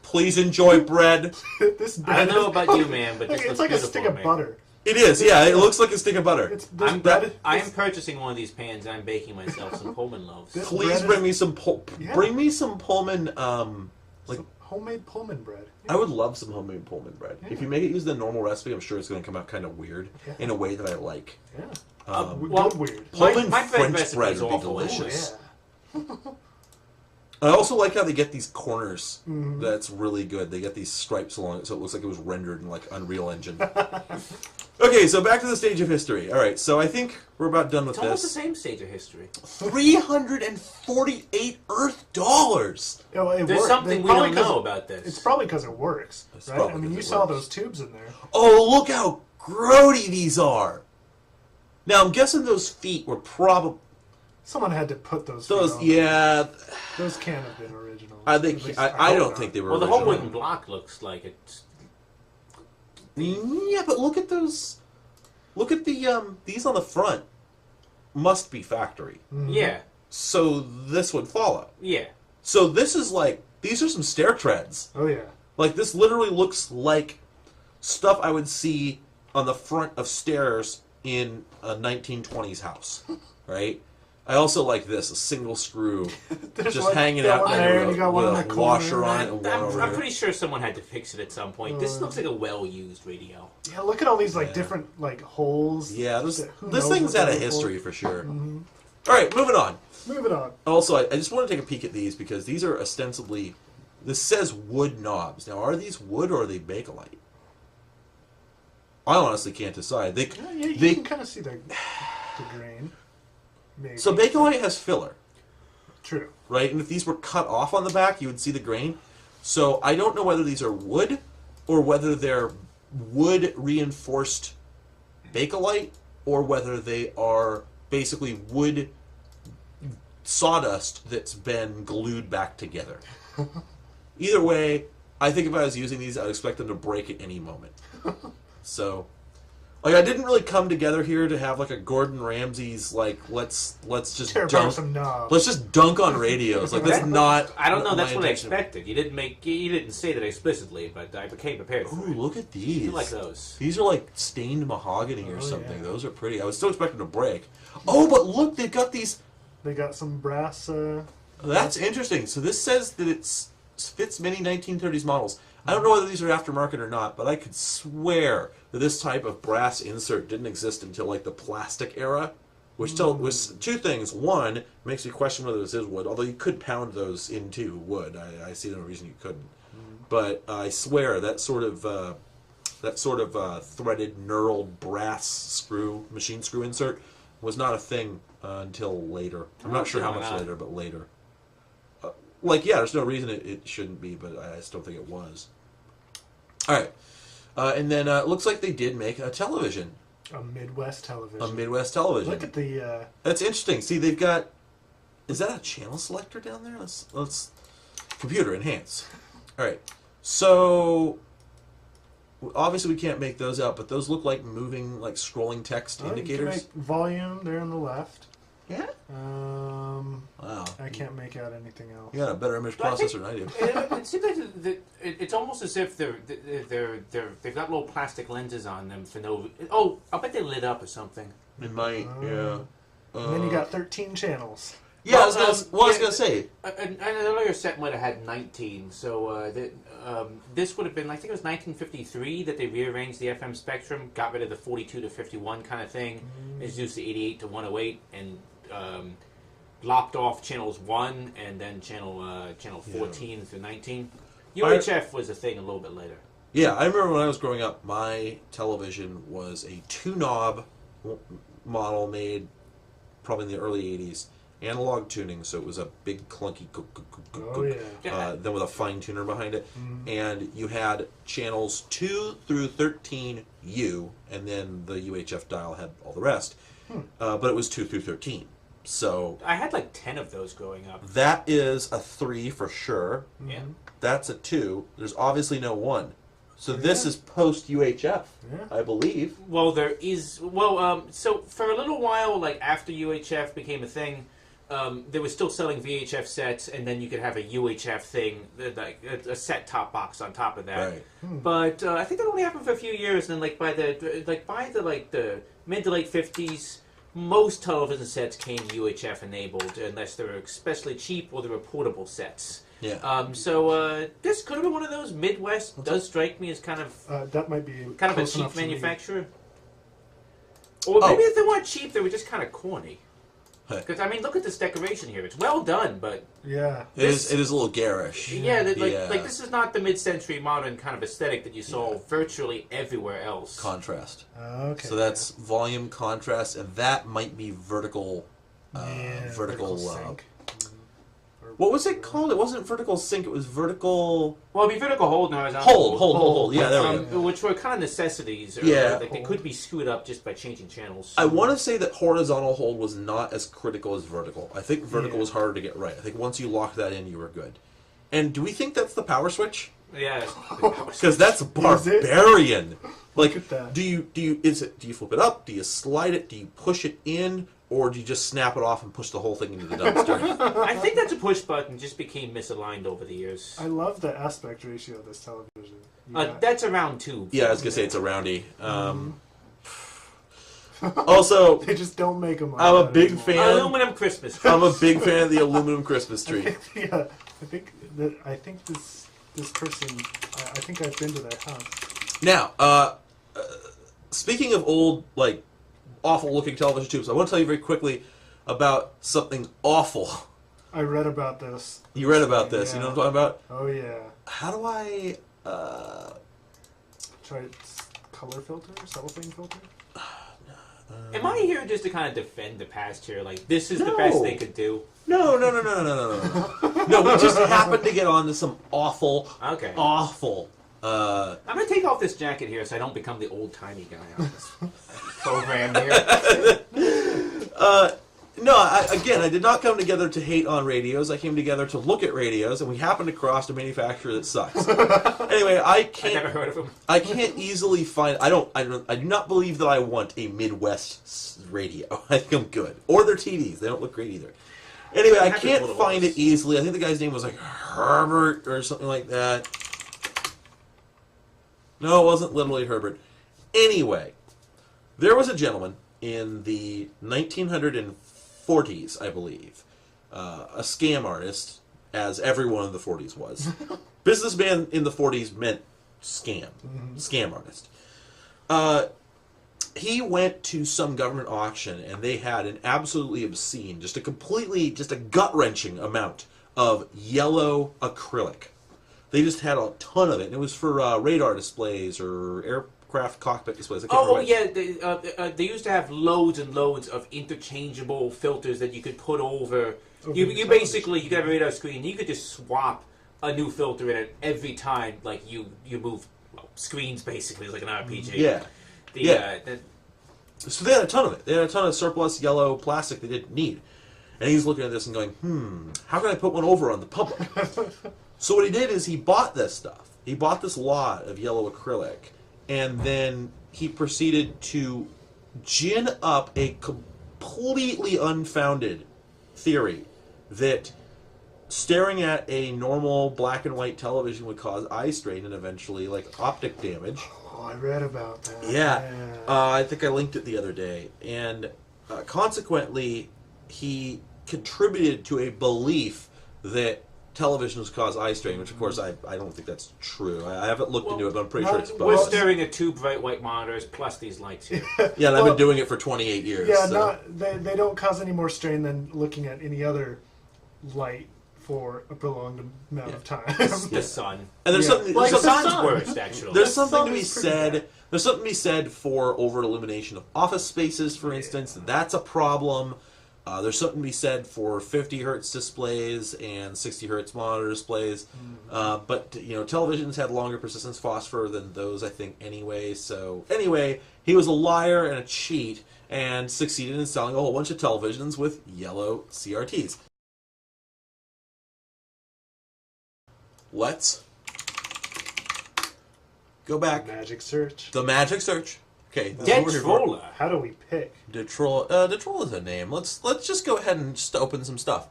Please enjoy bread. This bread I don't know about you, man, but this it's like a stick of butter. It is. Yeah, it looks like a stick of butter. I am purchasing one of these pans and I'm baking myself some Pullman loaves. Please bring me some bring me some Pullman like. Homemade Pullman bread. I would love some homemade Pullman bread. Yeah. If you make it use the normal recipe, I'm sure it's going to come out kind of weird in a way that I like. Yeah. Weird. Pullman my French bread would be delicious. Ooh, yeah. I also like how they get these corners. Mm-hmm. That's really good. They get these stripes along it, so it looks like it was rendered in like Unreal Engine. Okay, so back to the stage of history. All right, so I think we're about done with this. It's almost the same stage of history. 348 Earth dollars. There's something we don't know about this. It's probably because it works, right? I mean, you saw those tubes in there. Oh, look how grody these are. Now, I'm guessing those feet were probably... Someone had to put those feet on. Yeah. Those can't have been original. I don't think they were original. Well, the whole wooden block looks like it's... Yeah, but look at those. Look at the these on the front. Must be factory. Mm-hmm. Yeah. So this would follow. Yeah. So this is like, these are some stair treads. Oh yeah. Like this literally looks like stuff I would see on the front of stairs in a 1920s house, right? I also like this, a single screw, just hanging out there with a washer on it and one over I'm pretty sure someone had to fix it at some point. This looks like a well-used radio. Yeah, look at all these different holes. Yeah, this thing's had a history for sure. Mm-hmm. All right, moving on. Also, I just want to take a peek at these because these are ostensibly, this says wood knobs. Now, are these wood or are they Bakelite? I honestly can't decide. You can kind of see the grain. Maybe. So Bakelite has filler. True. Right? And if these were cut off on the back, you would see the grain. So I don't know whether these are wood or whether they're wood reinforced Bakelite or whether they are basically wood sawdust that's been glued back together. Either way, I think if I was using these, I'd expect them to break at any moment. So... Like, I didn't really come together here to have, like, a Gordon Ramsay's, like, let's just dunk. Some knobs. Let's just dunk on radios. Like, that's not... I don't know, that's what I expected. You didn't say that explicitly, but I became prepared for it. Ooh, look at these. You like those. These are, like, stained mahogany or something. Yeah. Those are pretty. I was still expecting to break. Oh, but look, they've got these... They got some brass... That's interesting. So this says that it fits many 1930s models. I don't know whether these are aftermarket or not, but I could swear that this type of brass insert didn't exist until like the plastic era, which was two things. One, makes me question whether this is wood, although you could pound those into wood. I see no reason you couldn't. But I swear that sort of threaded knurled brass machine screw insert was not a thing until later. I'm not sure how much later, but later. like, yeah, there's no reason it shouldn't be, but I just don't think it was. All right. And then it looks like they did make a television. A Midwest television. A Midwest television. Look at the... That's interesting. See, they've got... Is that a channel selector down there? Let's computer enhance. All right. So... Obviously, we can't make those out, but those look like moving, like scrolling text indicators. You can make volume there on the left. Yeah. Wow. I can't make out anything else. You got a better image processor than I do. It seems like it's almost as if they've got little plastic lenses on them for no. Oh, I bet they lit up or something. It might, yeah. And then you got 13 channels. Yeah, I was gonna say. An earlier set might have had 19, so this would have been, I think it was 1953 that they rearranged the FM spectrum, got rid of the 42 to 51 kind of thing, introduced the 88 to 108, and lopped off channels 1 and then channel 14 through 19. UHF was a thing a little bit later. Yeah, I remember when I was growing up, my television was a 2-knob model made probably in the early 80s. Analog tuning, so it was a big clunky then with a fine tuner behind it. And you had channels 2 through 13U, and then the UHF dial had all the rest. But it was 2 through 13. So I had like 10 of those growing up. that is a 3 for sure. Yeah. That's a 2. There's obviously no 1. So this is post UHF, I believe. Well, there is. Well, so for a little while, like after UHF became a thing, they were still selling VHF sets, and then you could have a UHF thing, like a set-top box on top of that. Right. But I think that only happened for a few years, and then like by the mid to late 50s, most television sets came UHF enabled, unless they were especially cheap or they were portable sets. Yeah. So this could have been one of those. Midwest does strike me as kind of that might be kind of a close enough cheap for me. manufacturer. Or maybe if they weren't cheap, they were just kind of corny. Because, I mean, look at this decoration here. It's well done, but... Yeah. It is a little garish. Yeah, like this is not the mid-century modern kind of aesthetic that you saw virtually everywhere else. Contrast. Okay. So that's volume, contrast, and that might be vertical... vertical sync. What was it called? It wasn't vertical sync, it was vertical... Well, it'd be vertical hold and horizontal Hold. Yeah, there we go. Which were kind of necessities. Or, like they could be screwed up just by changing channels. I want to say that horizontal hold was not as critical as vertical. I think vertical was harder to get right. I think once you locked that in, you were good. And do we think that's the power switch? Yeah. Because that's barbarian. Like, Look at that. do you flip it up? Do you slide it? Do you push it in? Or do you just snap it off and push the whole thing into the dumpster? I think that's a push button. Just became misaligned over the years. I love the aspect ratio of this television. That's around 2. Yeah, I was going to say it's a roundy. Also, they just don't make them. Like I'm a that big anymore. fan. Aluminum Christmas tree. I'm a big fan of the aluminum Christmas tree. I think this person. I think I've been to their house. Now, speaking of old, like, awful-looking television tubes, I want to tell you very quickly about something awful. I read about this. You read about this. Yeah. You know what I'm talking about? Oh yeah. How do I? Try color filter, cellophane filter. Am I here just to kind of defend the past here? Like, this is the best they could do? No. No, we just happened to get onto some awful. I'm going to take off this jacket here so I don't become the old-timey guy on this program here. No, I did not come together to hate on radios. I came together to look at radios, and we happened across a manufacturer that sucks. Anyway, I've never heard of him. I can't easily find. I do not believe that I want a Midwest radio. I think I'm good. Or their TVs. They don't look great either. Anyway, I can't find it easily. I think the guy's name was like Herbert or something like that. No, it wasn't literally Herbert. Anyway, there was a gentleman in the 1940s, I believe, a scam artist, as everyone in the 40s was. Businessman in the 40s meant scam artist. He went to some government auction, and they had an absolutely obscene, just a gut-wrenching amount of yellow acrylic. They just had a ton of it, and it was for radar displays or aircraft cockpit displays. They used to have loads and loads of interchangeable filters that you could put over You basically, you got a radar screen, you could just swap a new filter in it every time, like, you move screens, basically. It's like an RPG. Yeah. So they had a ton of it. They had a ton of surplus yellow plastic they didn't need. And he's looking at this and going, how can I put one over on the public? So what he did is he bought this stuff. He bought this lot of yellow acrylic, and then he proceeded to gin up a completely unfounded theory that staring at a normal black and white television would cause eye strain and eventually, like, optic damage. Oh, I read about that. Yeah. I think I linked it the other day. And consequently, he contributed to a belief that televisions cause eye strain, which, of course, I don't think that's true. I haven't looked into it, but I'm pretty sure it's We're both. staring at two bright white monitors plus these lights here. Yeah, and I've been doing it for 28 years. Yeah, so. they don't cause any more strain than looking at any other light for a prolonged amount of time. The sun. And there's something... Well, the there's something- sun's worst, actually. There's something sun to be is pretty said. bad. There's something to be said for over illumination of office spaces, for instance. That's a problem. There's something to be said for 50 hertz displays and 60 hertz monitor displays. But televisions had longer persistence phosphor than those, I think, anyway. So anyway, he was a liar and a cheat and succeeded in selling a whole bunch of televisions with yellow CRTs. Let's go back. Magic search. The magic search. Okay. this is what we're here for. Detrola. How do we pick? Detrola is a name. Let's just go ahead and just open some stuff.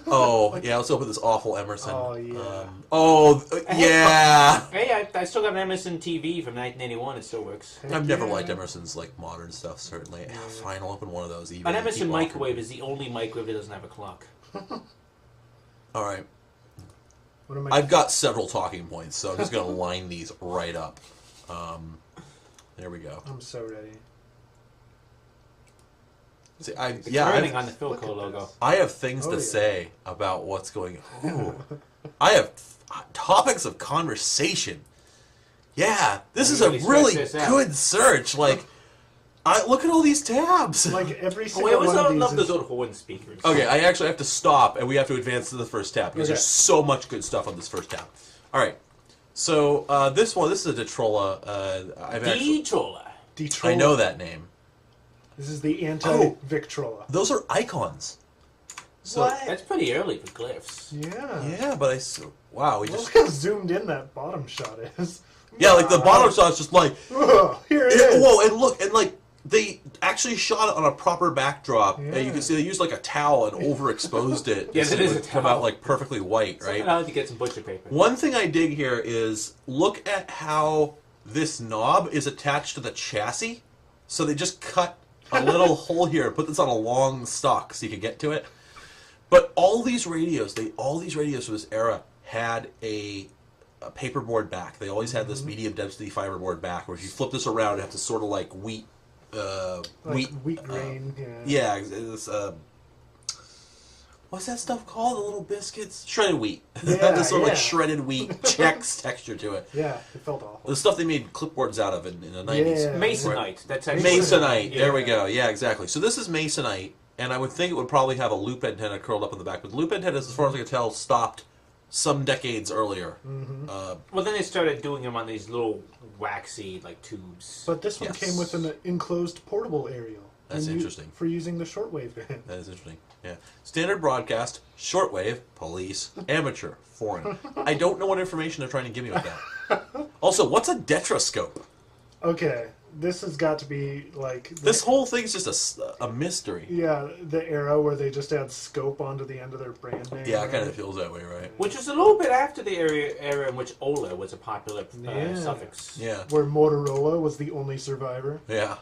Oh yeah, let's open this awful Emerson. Oh, yeah. Yeah. Hey, I still got an Emerson TV from 1981. It still works. I've never liked Emerson's like modern stuff. Certainly. Fine, I'll open one of those. An Emerson microwave is the only microwave that doesn't have a clock. All right. What am I've got several talking points, so I'm just going to line these right up. There we go. I'm so ready. See, Turning on the Philco logo. I have things to say about what's going on. I have topics of conversation. Yeah, this is a really good search. Like, look at all these tabs. Like every Oh, single wait, I one of love these those is... old horn speakers. Okay, I actually have to stop, and we have to advance to the first tab, because there's so much good stuff on this first tab. All right, so this is a Detrola. Detrola. Detrola. I know that name. This is the anti-Victrola. Those are icons. So, What? That's pretty early for glyphs. Yeah. Yeah, but wow, we Look just... how zoomed in that bottom shot is. Yeah, like the bottom shot's just like... Ugh, here it is. Whoa, and look, and like, they actually shot it on a proper backdrop. And you can see they used like a towel and overexposed it. Yes, it so is would a come towel. out like perfectly white, right? I like to get some butcher paper. One thing I dig here is, look at how this knob is attached to the chassis. So they just cut a little hole here and put this on a long stalk so you can get to it. But all these radios for this era had a paperboard back. They always had this medium density fiberboard back, where if you flip this around, you have to sort of like wheat grain. Yeah, it's, what's that stuff called? The little biscuits? Shredded wheat. Yeah, this sort of like shredded wheat Chex texture to it. Yeah, it felt awful. The stuff they made clipboards out of in the 90s. Yeah. Masonite. Right. That's actually Masonite. Yeah. There we go. Yeah, exactly. So this is Masonite, and I would think it would probably have a loop antenna curled up in the back. But the loop antenna, as far as I can tell, stopped some decades earlier. Well, then they started doing them on these little waxy like tubes. But this one came with an enclosed portable aerial. That's interesting. For using the shortwave band. That is interesting. Yeah. Standard broadcast, shortwave, police, amateur, foreign. I don't know what information they're trying to give me with that. Also, what's a detroscope? Okay, this has got to be like... This whole thing's just a mystery. Yeah, the era where they just add scope onto the end of their brand name. Yeah, it kind of feels that way, right? Which was a little bit after the era in which Ola was a popular suffix. Yeah. Where Motorola was the only survivor. Yeah.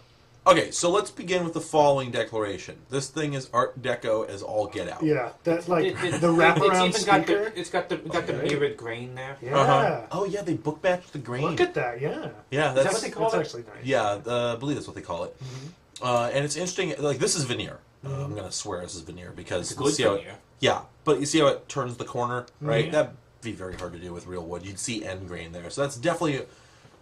Okay, so let's begin with the following declaration. This thing is Art Deco as all get out. Yeah, that's like the It's wraparound even speaker. It's got the mirrored grain there. Yeah. Oh, yeah, they book matched the grain. Look at that, yeah. Yeah, Is that that's what they call That's it? actually nice. Yeah, I believe that's what they call it. And it's interesting. Like, this is veneer. I'm gonna swear this is veneer because It's good see how veneer. yeah, but you see how it turns the corner, right? That'd be very hard to do with real wood. You'd see end grain there, so that's definitely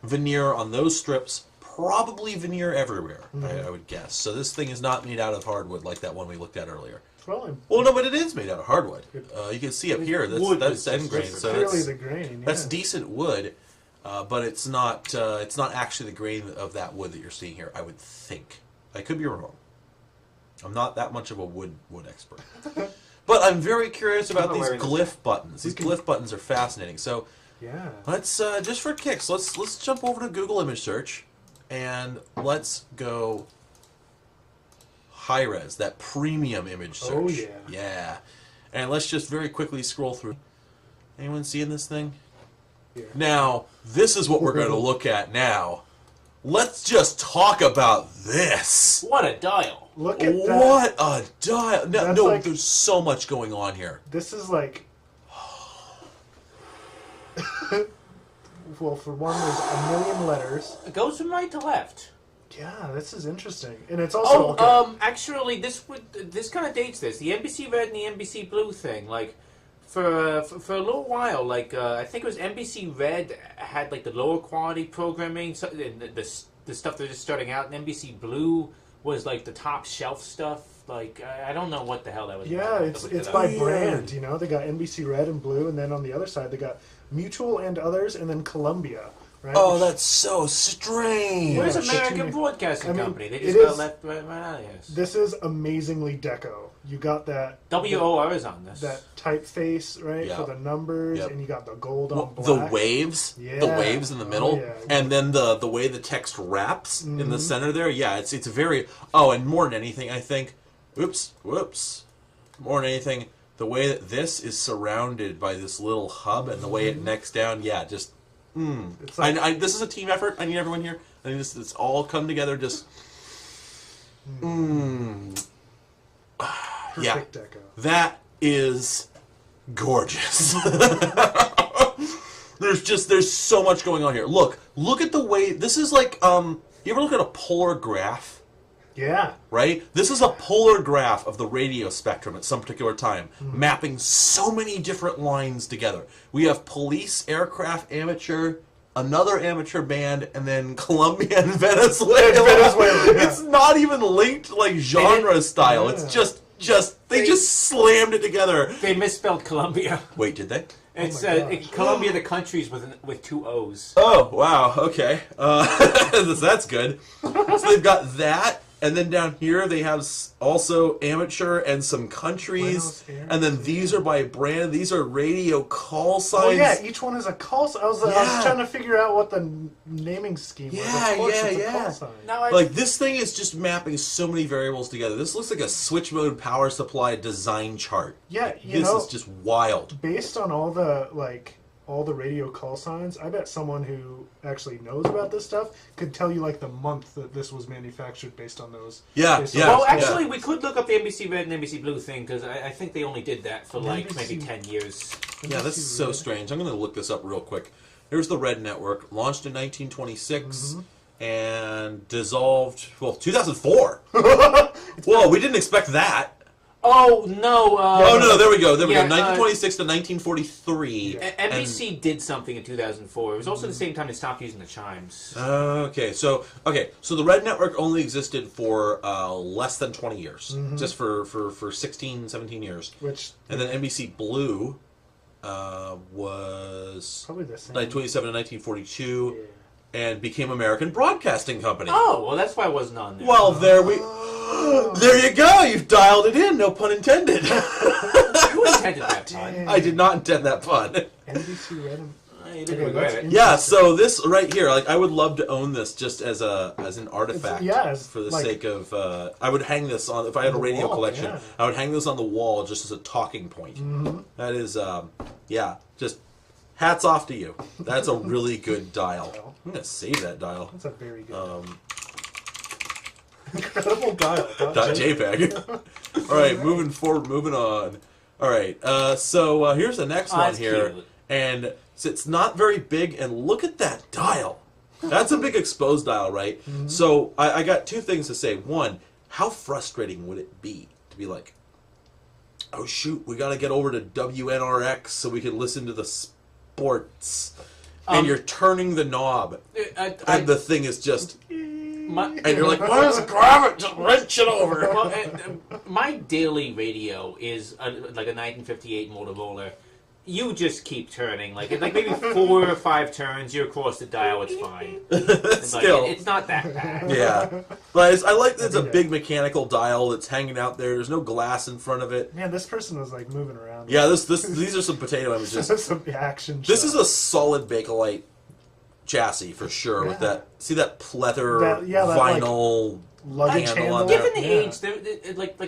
veneer on those strips. Probably veneer everywhere, I would guess. So this thing is not made out of hardwood like that one we looked at earlier. Well, Well, no, but it is made out of hardwood. You can see up here, wood that's is end grain. different. So clearly the grain. Yeah. that's decent wood, but it's not actually the grain of that wood that you're seeing here, I would think. I could be wrong. I'm not that much of a wood expert. But I'm very curious about these glyph buttons. These glyph buttons are fascinating. So Yeah. let's just for kicks, let's jump over to Google image search and let's go high res, that premium image search. Oh, yeah. Yeah. And let's just very quickly scroll through. Anyone seeing this thing? Yeah. Now, this is what we're going to look at now. Let's just talk about this. What a dial! Look at that. What a dial. No, That's no, like- there's so much going on here. This is like. Well, for one, there's a million letters. It goes from right to left. Yeah, this is interesting, and it's also. Actually, this kind of dates this. The NBC Red and the NBC Blue thing, like, for a little while, like, I think it was NBC Red had, like, the lower quality programming, so, the stuff they're just starting out, and NBC Blue was, like, the top shelf stuff. Like, I don't know what the hell that was. Yeah, it's by brand. You know, they got NBC Red and Blue, and then on the other side they got Mutual and others, and then Columbia. Right? Oh, that's so strange. Where's Yeah, American shit, Broadcasting I mean, Company? They it just got is- left right out of this. This is amazingly deco. You got that WOR is on this. that typeface, right, Yep. for the numbers, Yep. and you got the gold on Well, black. the waves, the Yeah. waves in the middle, Oh, yeah. and then the way the text wraps in the center there. Yeah, it's very. Oh, and more than anything, I think. Whoops. More than anything, the way that this is surrounded by this little hub and the way it necks down. Yeah, just. It's like, This is a team effort. I need everyone here. I need this all come together. Just. Yeah, perfect deco. that is gorgeous. There's so much going on here. Look at the way this is like. You ever look at a polar graph? Yeah. Right? This is a polar graph of the radio spectrum at some particular time, mapping so many different lines together. We have police, aircraft, amateur, another amateur band, and then Colombia and Venezuela. Venezuela, yeah. It's not even linked like genre style. It's just they just slammed it together. They misspelled Columbia. Wait, did they? It's my gosh. Columbia, the countries with two O's. Oh, wow, okay. That's good. So they've got that, and then down here they have also amateur and some countries, Buenos Aires, and then these are by brand. These are radio call signs. Oh yeah, each one is a call sign. I was Yeah. trying to figure out what the naming scheme was. Yeah, Of course, yeah, it's a yeah. call sign. Now, Like, this thing is just mapping so many variables together. This looks like a switch mode power supply design chart. Yeah, Like, you this know, is just wild. based on all the radio call signs, I bet someone who actually knows about this stuff could tell you like the month that this was manufactured based on those. Yeah, based on yeah. well, those- actually, we could look up the NBC Red and NBC Blue thing because I think they only did that for like NBC maybe 10 years. Yeah, this is so strange. I'm going to look this up real quick. Here's the Red Network, launched in 1926 and dissolved, 2004. Whoa, we didn't expect that. Oh no! Oh, no, there we go. There we yeah, go. 1926 to 1943. NBC did something in 2004. It was also the same time they stopped using the chimes. Okay, so the Red Network only existed for less than 20 years, just for 16, 17 years. Which And then NBC Blue was probably the same. 1927 to 1942 and became American Broadcasting Company. Oh, well, that's why I wasn't on there. Well, there you go. You've dialed it in. No pun intended. Who intended that pun? I did not intend that pun. NBC Red and You didn't Okay, regret that's it. Yeah, so this right here, like I would love to own this just as an artifact. It's for the like- sake of, I would hang this on if I had a the radio wall, collection. yeah. I would hang this on the wall just as a talking point. That is, just hats off to you. That's a really good dial. I'm gonna save that dial. That's a very good. Incredible dial. .jpeg. All right, moving forward, moving on. All right, so here's the next one that's here, cute. and it's not very big. And look at that dial. That's a big exposed dial, right? So I got two things to say. One, how frustrating would it be to be like, oh shoot, we got to get over to WNRX so we can listen to the sports, and you're turning the knob, and the thing is just. and you're like, "Why does it grab it? Just wrench it over." Well, my daily radio is like a 1958 Motorola. You just keep turning, like maybe 4 or 5 turns, you're across the dial, it's fine. It's Still. like, it's not that bad. Yeah, but I like that it's a big mechanical dial that's hanging out there. There's no glass in front of it. Man, this person was like moving around. Yeah, these are some potato images. Some action. This shot. is a solid Bakelite chassis for sure. Yeah. With that, see that pleather that, vinyl luggage handle handle. on there. Given the Yeah. age,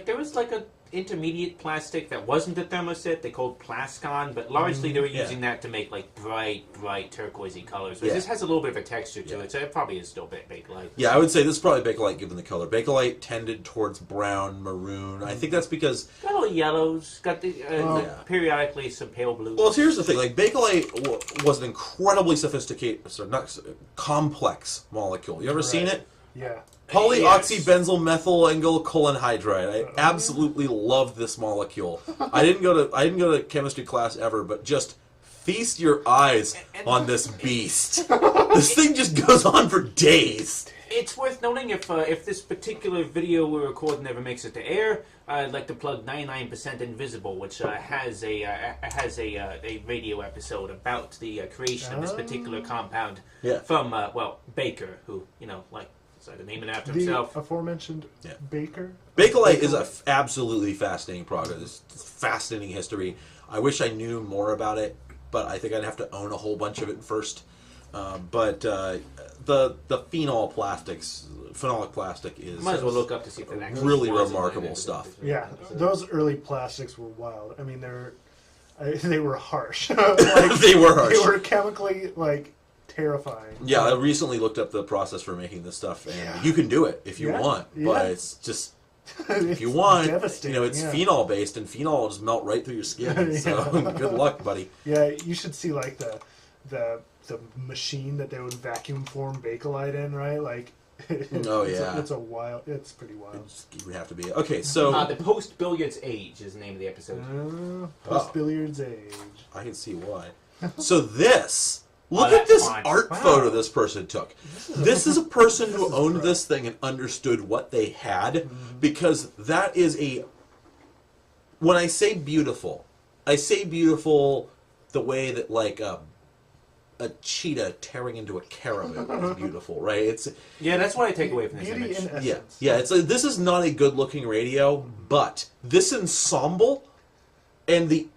there was like a intermediate plastic that wasn't the thermoset. They called Plascon, but largely they were using that to make like bright turquoisey colors. But Yeah. this has a little bit of a texture to it, so it probably is still Bakelite. Yeah, I would say this is probably Bakelite given the color. Bakelite tended towards brown, maroon. I think that's because... Got a little yellows. Got the periodically some pale blues. Well, here's the thing. Like, Bakelite was an incredibly sophisticated, complex molecule. You ever seen it? Yeah. Polyoxybenzylmethylengyl hydride. I absolutely loved this molecule. I didn't go to chemistry class ever, but just feast your eyes on this beast. This thing just goes on for days. It's worth noting if this particular video we're recording ever makes it to air, I'd like to plug 99% Invisible, which has a radio episode about the creation of this particular compound from Baker, who decided to name it after himself. The aforementioned Baker. Bakelite is an absolutely fascinating project. It's fascinating history. I wish I knew more about it, but I think I'd have to own a whole bunch of it first. But the phenolic plastic is Might as well look up to see if it actually really was remarkable in stuff. Yeah, those early plastics were wild. I mean, they were harsh. Like, They were harsh. They were chemically terrifying. Yeah, I recently looked up the process for making this stuff, and you can do it if you want, but it's just if you want, devastating, it's phenol based, and phenol will just melt right through your skin. So good luck, buddy. Yeah, you should see like the machine that they would vacuum form Bakelite in, right? Like, it's pretty wild. It would have to be okay. So the post billiards age is the name of the episode. Post billiards age. I can see why. So look at that's this fine. art photo this person took. This is a person who owned this thing and understood what they had, because that is when I say beautiful the way that like a cheetah tearing into a caribou is beautiful, right? That's what I take away from this Beauty image. in essence. Yeah. It's this is not a good looking radio, but this ensemble and the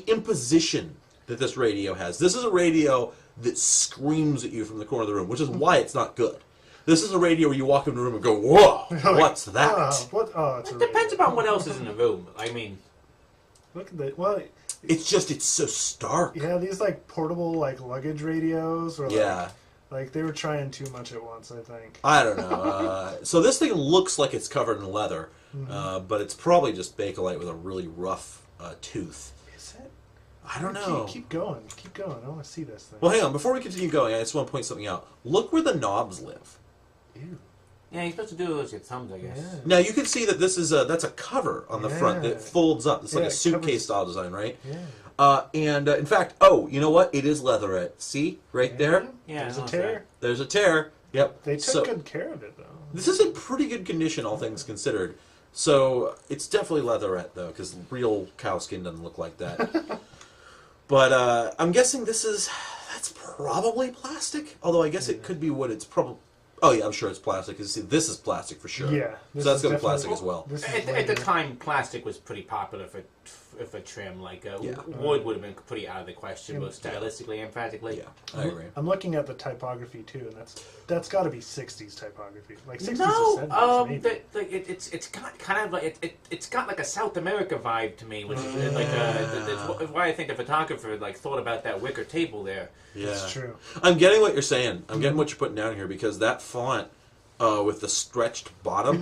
imposition that this radio has. This is a radio that screams at you from the corner of the room, which is why it's not good. This is a radio where you walk into a room and go, "Whoa, what's that?" It's It depends upon what else is in the room. I mean, look at that. It's so stark. Yeah, these portable luggage radios, or they were trying too much at once. I think. I don't know. So this thing looks like it's covered in leather, but it's probably just Bakelite with a really rough tooth. Is it? I don't know. Keep going. I want to see this thing. Well, hang on. Before we continue going, I just want to point something out. Look where the knobs live. Ew. yeah, you're supposed to do those with your thumbs, I guess. Yeah. Now you can see that that's a cover on the front that folds up. It's like a suitcase style design, right? Yeah. And in fact, you know what? It is leatherette. See right there? Yeah, There's I a know tear. There's a tear. Yep. They took good care of it, though. This is in pretty good condition, all things considered. So it's definitely leatherette, though, because real cow skin doesn't look like that. But I'm guessing that's probably plastic. Although I guess it could be wood. It's probably. Oh yeah, I'm sure it's plastic. Because this is plastic for sure. Yeah. So that's going to be plastic as well. At the time, plastic was pretty popular for trim. Wood would have been pretty out of the question, both stylistically and practically. Yeah, I agree. I'm looking at the typography too, and that's got to be '60s typography, like '60s No, or '70s. Maybe. it's got kind of like it's got like a South America vibe to me, which is that's why I think the photographer thought about that wicker table there. Yeah, That's true. I'm getting what you're saying. I'm getting what you're putting down here, because that font with the stretched bottom,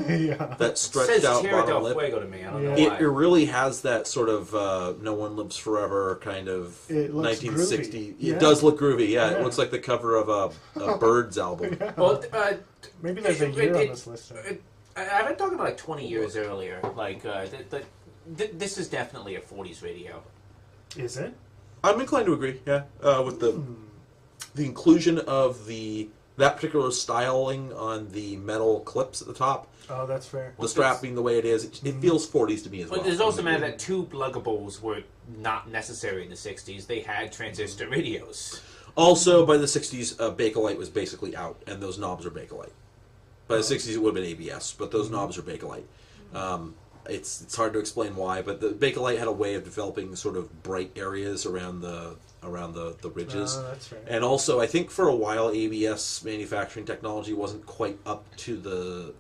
that stretched It says out Tierra bottom del lip, Fuego to me. I don't know it why. really has that sort of No One Lives Forever kind of It looks 1960. groovy. Yeah. It does look groovy. Yeah, Yeah. it looks like the cover of a Birds album. Well, Maybe there's a year on this list. I've been talking about 20 years earlier. This is definitely a 40s radio. Is it? I'm inclined to agree. Yeah, with the inclusion of the That particular styling on the metal clips at the top, Oh, that's fair. the strap being the way it is, it feels 40s to me as well. But there's also a matter that tube pluggables were not necessary in the 60s. They had transistor radios. Also, by the 60s, Bakelite was basically out, and those knobs are Bakelite. By the 60s, it would have been ABS, but those knobs are Bakelite. It's hard to explain why, but the Bakelite had a way of developing sort of bright areas around the ridges. Oh, that's fair. And also, I think for a while, ABS manufacturing technology wasn't quite up to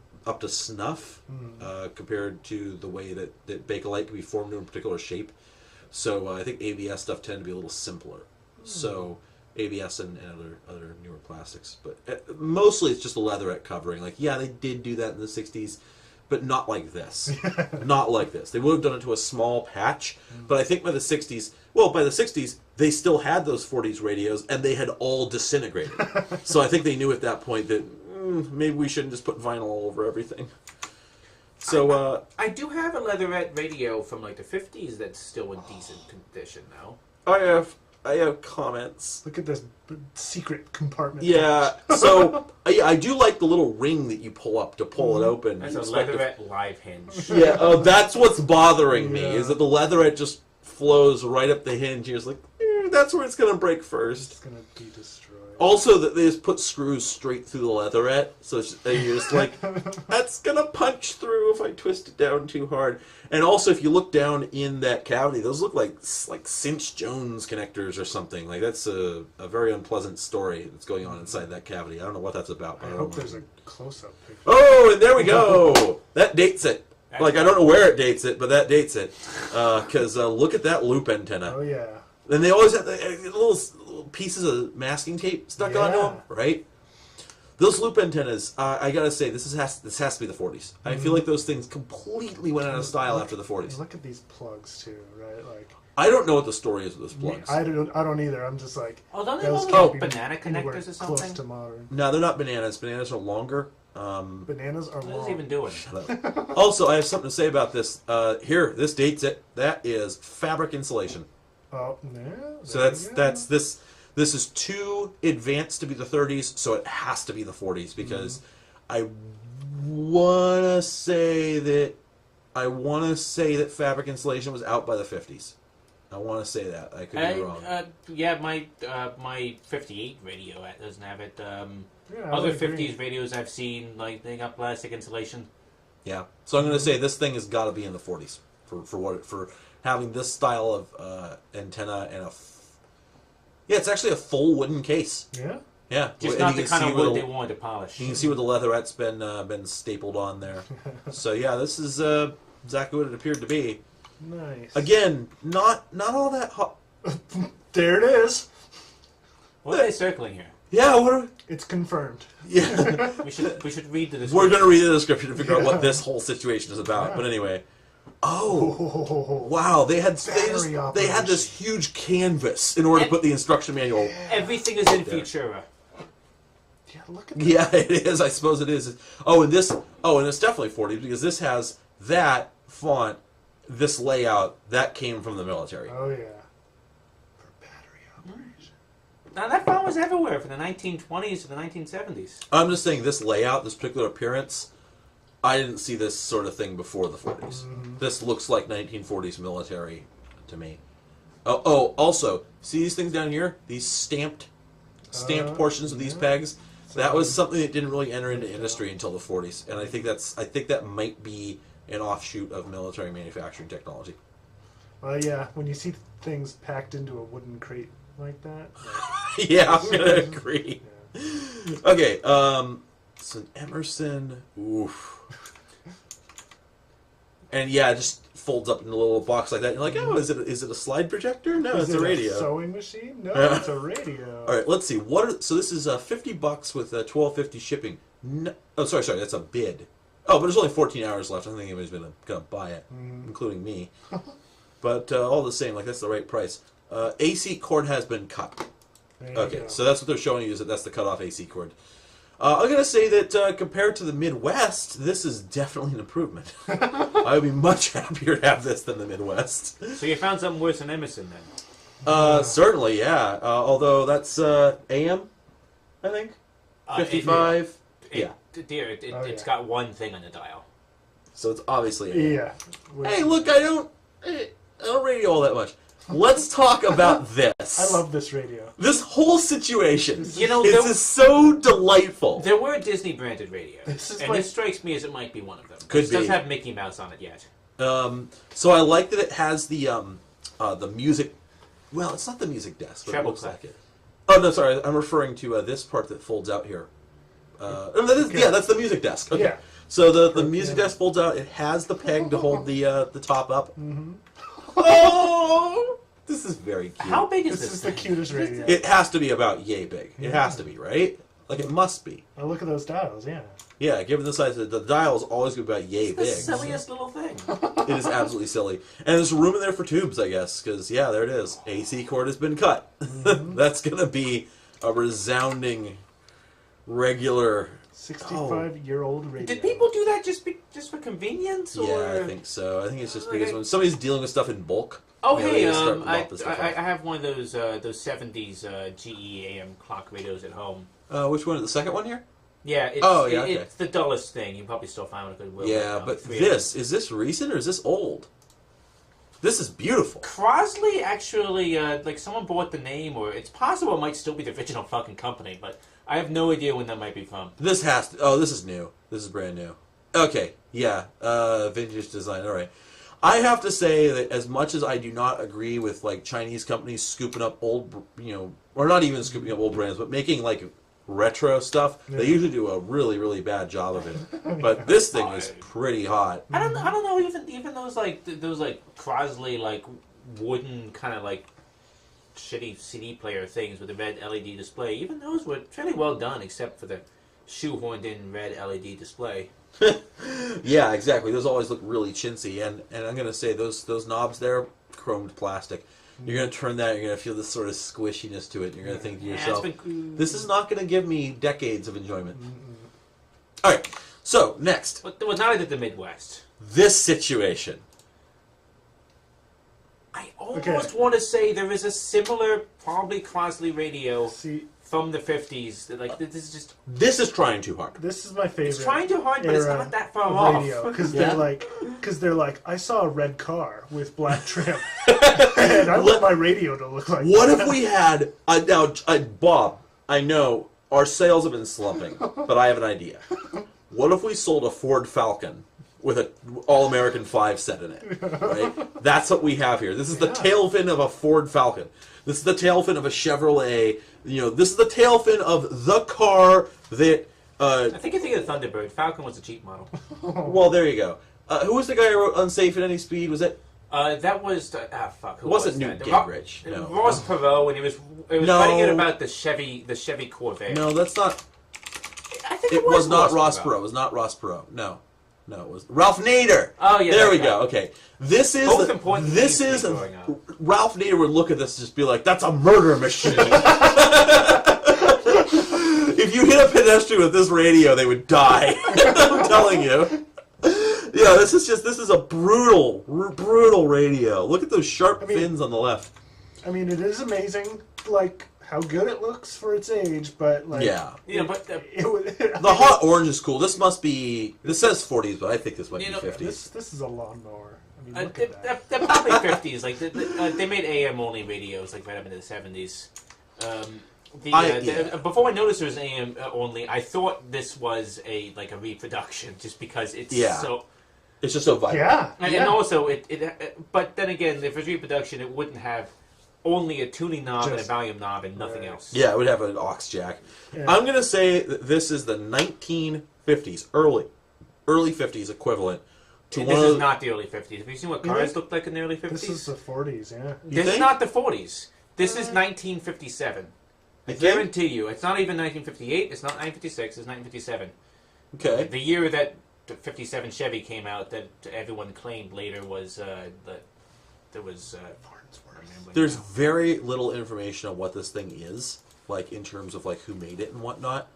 snuff compared to the way that Bakelite can be formed in a particular shape. So I think ABS stuff tended to be a little simpler. So ABS and other newer plastics, but mostly it's just a leatherette covering. Like, yeah, they did do that in the 60s, but not like this. Not like this. They would have done it to a small patch, but I think by the 60s, they still had those 40s radios, and they had all disintegrated. So I think they knew at that point that maybe we shouldn't just put vinyl all over everything. So I do have a leatherette radio from like the 50s that's still in decent condition now. I have comments. Look at this secret compartment. Yeah, so I do like the little ring that you pull up to pull it open. That's a leatherette live hinge. Yeah, that's what's bothering me, Yeah. is that the leatherette just flows right up the hinge. You're just like, that's where it's going to break first. It's going to be destroyed. Also, that they just put screws straight through the leatherette, so you're just like, that's going to punch through if I twist it down too hard. And also, if you look down in that cavity, those look like Cinch Jones connectors or something. Like, that's a very unpleasant story that's going on inside that cavity. I don't know what that's about. But I hope there's a close-up picture. Oh, and there we go! That dates it. Like, I don't know where it dates it, but that dates it. Because look at that loop antenna. Oh, yeah. And they always have the little pieces of masking tape stuck onto them, right? Those loop antennas, I gotta say, this has to be the 40s. I feel like those things completely went out of style after the 40s. Look at these plugs, too, right? Like, I don't know what the story is with those plugs. I don't either. I'm just like... Oh, don't they those look can't like be banana anywhere connectors or close something? to modern. No, they're not bananas. Bananas are longer. Bananas are What is long. it even doing? Also, I have something to say about this. Here, this dates it. That is fabric insulation. Oh, yeah. So that's this. This is too advanced to be the 30s, so it has to be the 40s because I wanna say that fabric insulation was out by the 50s. I want to say that. I could be wrong. Yeah, my 58 radio doesn't have it. Yeah, I Other would agree. 50s radios I've seen, like, they got plastic insulation. Yeah. So I'm going to say this thing has got to be in the 40s for having this style of antenna and it's actually a full wooden case. Yeah. Yeah. Just And not you the can kind of see where wood the- they wanted to polish. You can see where the leatherette's been stapled on there. So yeah, this is exactly what it appeared to be. Nice. Again, not all that hot. There it is. What are they circling here? Yeah, what? It's confirmed. Yeah. We should read the description. We're going to read the description to figure out what this whole situation is about. Yeah. But anyway, wow, they had this huge canvas in order to put the instruction manual. Everything is in Futura. Yeah, look at that. Yeah, it is. I suppose it is. And it's definitely 40 because this has that font, this layout that came from the military. Oh, yeah. For battery operation. Now, that font was everywhere from the 1920s to the 1970s. I'm just saying this layout, this particular appearance, I didn't see this sort of thing before the 40s. This looks like 1940s military to me. Also, see these things down here? These stamped portions of these pegs? That was something that didn't really enter into industry until the 40s, and I think that might be an offshoot of military manufacturing technology. Well, yeah, when you see things packed into a wooden crate like that. Yeah, I'm gonna agree. Yeah. Okay, it's an Emerson. Oof. And yeah, it just folds up in a little box like that. You're like, oh, is it a slide projector? No, Is it's it a radio. Sewing machine? No, it's a radio. All right, let's see. So this is $50 with $12.50 shipping. No, sorry, that's a bid. Oh, but there's only 14 hours left. I don't think anybody's gonna buy it, including me. But all the same, like that's the right price. AC cord has been cut. There you Okay, go. so that's what they're showing you is that's the cutoff AC cord. I'm gonna say that compared to the Midwest, this is definitely an improvement. I would be much happier to have this than the Midwest. So you found something worse than Emerson, then? Certainly, yeah. Although that's AM, I think. 55. Yeah. Dear, it's yeah. got one thing on the dial. So it's obviously. Yeah. Hey, look! I don't radio all that much. Let's talk about this. I love this radio. This whole situation. You know, This is so delightful. There were Disney branded radios, This is and like- this strikes me as it might be one of them. Could It doesn't be. have Mickey Mouse on it yet. So I like that it has the music. Well, it's not the music desk, but it Treble looks clef. like it. Oh no, sorry. I'm referring to this part that folds out here. Okay. Yeah, that's the music desk. Okay. Yeah. So the music desk folds out. It has the peg to hold the top up. Mm-hmm. Oh, this is very cute. How big is This this? is the thing? cutest radio. It has to be about yay big. It has to be, right? Like it must be. Oh, look at those dials, yeah. Yeah, given the size, the dial is always going to be about yay It's the big. silliest little thing. It is absolutely silly. And there's room in there for tubes, I guess, because, yeah, there it is. AC cord has been cut. That's going to be a resounding, regular... 65-year-old radio. Did people do that just for convenience? Or? Yeah, I think so. I think it's just because when somebody's dealing with stuff in bulk... Oh, you know, hey, they just start I lopping stuff off. have one of those 70s GE AM clock radios at home. Which one? The second one here? Yeah, it's, Okay. it's the dullest thing. You probably still find one at Goodwill. Yeah, right now, but 3 of them. is this recent or is this old? This is beautiful. Crosley actually, like someone bought the name, or it's possible it might still be the original fucking company, but I have no idea when that might be from. This has to... Oh, this is new. This is brand new. Okay, yeah. Vintage design, all right. I have to say that as much as I do not agree with, like, Chinese companies scooping up old, you know... Or not even scooping up old brands, but making, like, retro stuff, they usually do a really, really bad job of it. But this thing is pretty hot. I don't know, even those Crosley, like, wooden kind of, like, shitty CD player things with the red LED display, even those were fairly well done, except for the shoehorned in red LED display. Yeah, exactly. Those always look really chintzy, and I'm gonna say those knobs there, chromed plastic. You're gonna turn that, you're gonna feel this sort of squishiness to it. You're gonna think to yourself, "This is not gonna give me decades of enjoyment." All right. So next, But well, not in the Midwest. this situation. I almost want to say there is a similar, probably Crosley radio See, from the 50s. Like, this is just... This is trying too hard. this is my favorite. It's trying too hard, but it's era not that far of off. radio, because Yeah. they're like, I saw a red car with black trim, and I want my radio to look like. What that. if we had Bob? I know our sales have been slumping, but I have an idea. What if we sold a Ford Falcon with an All-American 5 set in it? Right? That's what we have here. This is the tail fin of a Ford Falcon. This is the tail fin of a Chevrolet. You know, this is the tail fin of the car that. I think you think of the Thunderbird. Falcon was a cheap model. Well, there you go. Who was the guy who wrote "Unsafe at Any Speed"? Was it? That was... fuck, who It wasn't was Newt that? Gingrich. No. Ross Perot, and it was No. writing it about the Chevy Corvette. No, that's not. I think It was not Ross Perot. Perot. It was not Ross Perot. No, it was Ralph Nader. Oh, yeah, there that we guy. go. Okay, this is Both important this things is to be growing up. Ralph Nader would look at this and just be like, "That's a murder machine." If you hit a pedestrian with this radio, they would die. I'm telling you. Yeah, this is a brutal radio. Look at those sharp fins on the left. I mean, it is amazing, like how good it looks for its age, but like, Yeah. You know, but it would. The hot orange is cool. This must be. This says 40s, but I think this might You be know, 50s. This is a lawnmower. I mean, look at that. they're probably 50s. Like they made AM only radios, like right up into the 70s. Before I noticed it was AM only, I thought this was a reproduction, just because it's so. It's just so vibrant. Yeah, And also but then again, if it's reproduction, it wouldn't have only a tuning knob and a Just- volume knob and nothing right. else. Yeah, it would have an aux jack. Yeah. I'm gonna say that this is the 1950s, early 50s equivalent to This one is of. not the early 50s. Have you seen what cars looked like in the early 50s? This is the 40s. Yeah. This is think? not the 40s. This is 1957. I think? guarantee you. It's not even 1958. It's not 1956. It's 1957. Okay. The year that the 57 Chevy came out, that everyone claimed later was there was. There's very little information on what this thing is, like in terms of like who made it and whatnot,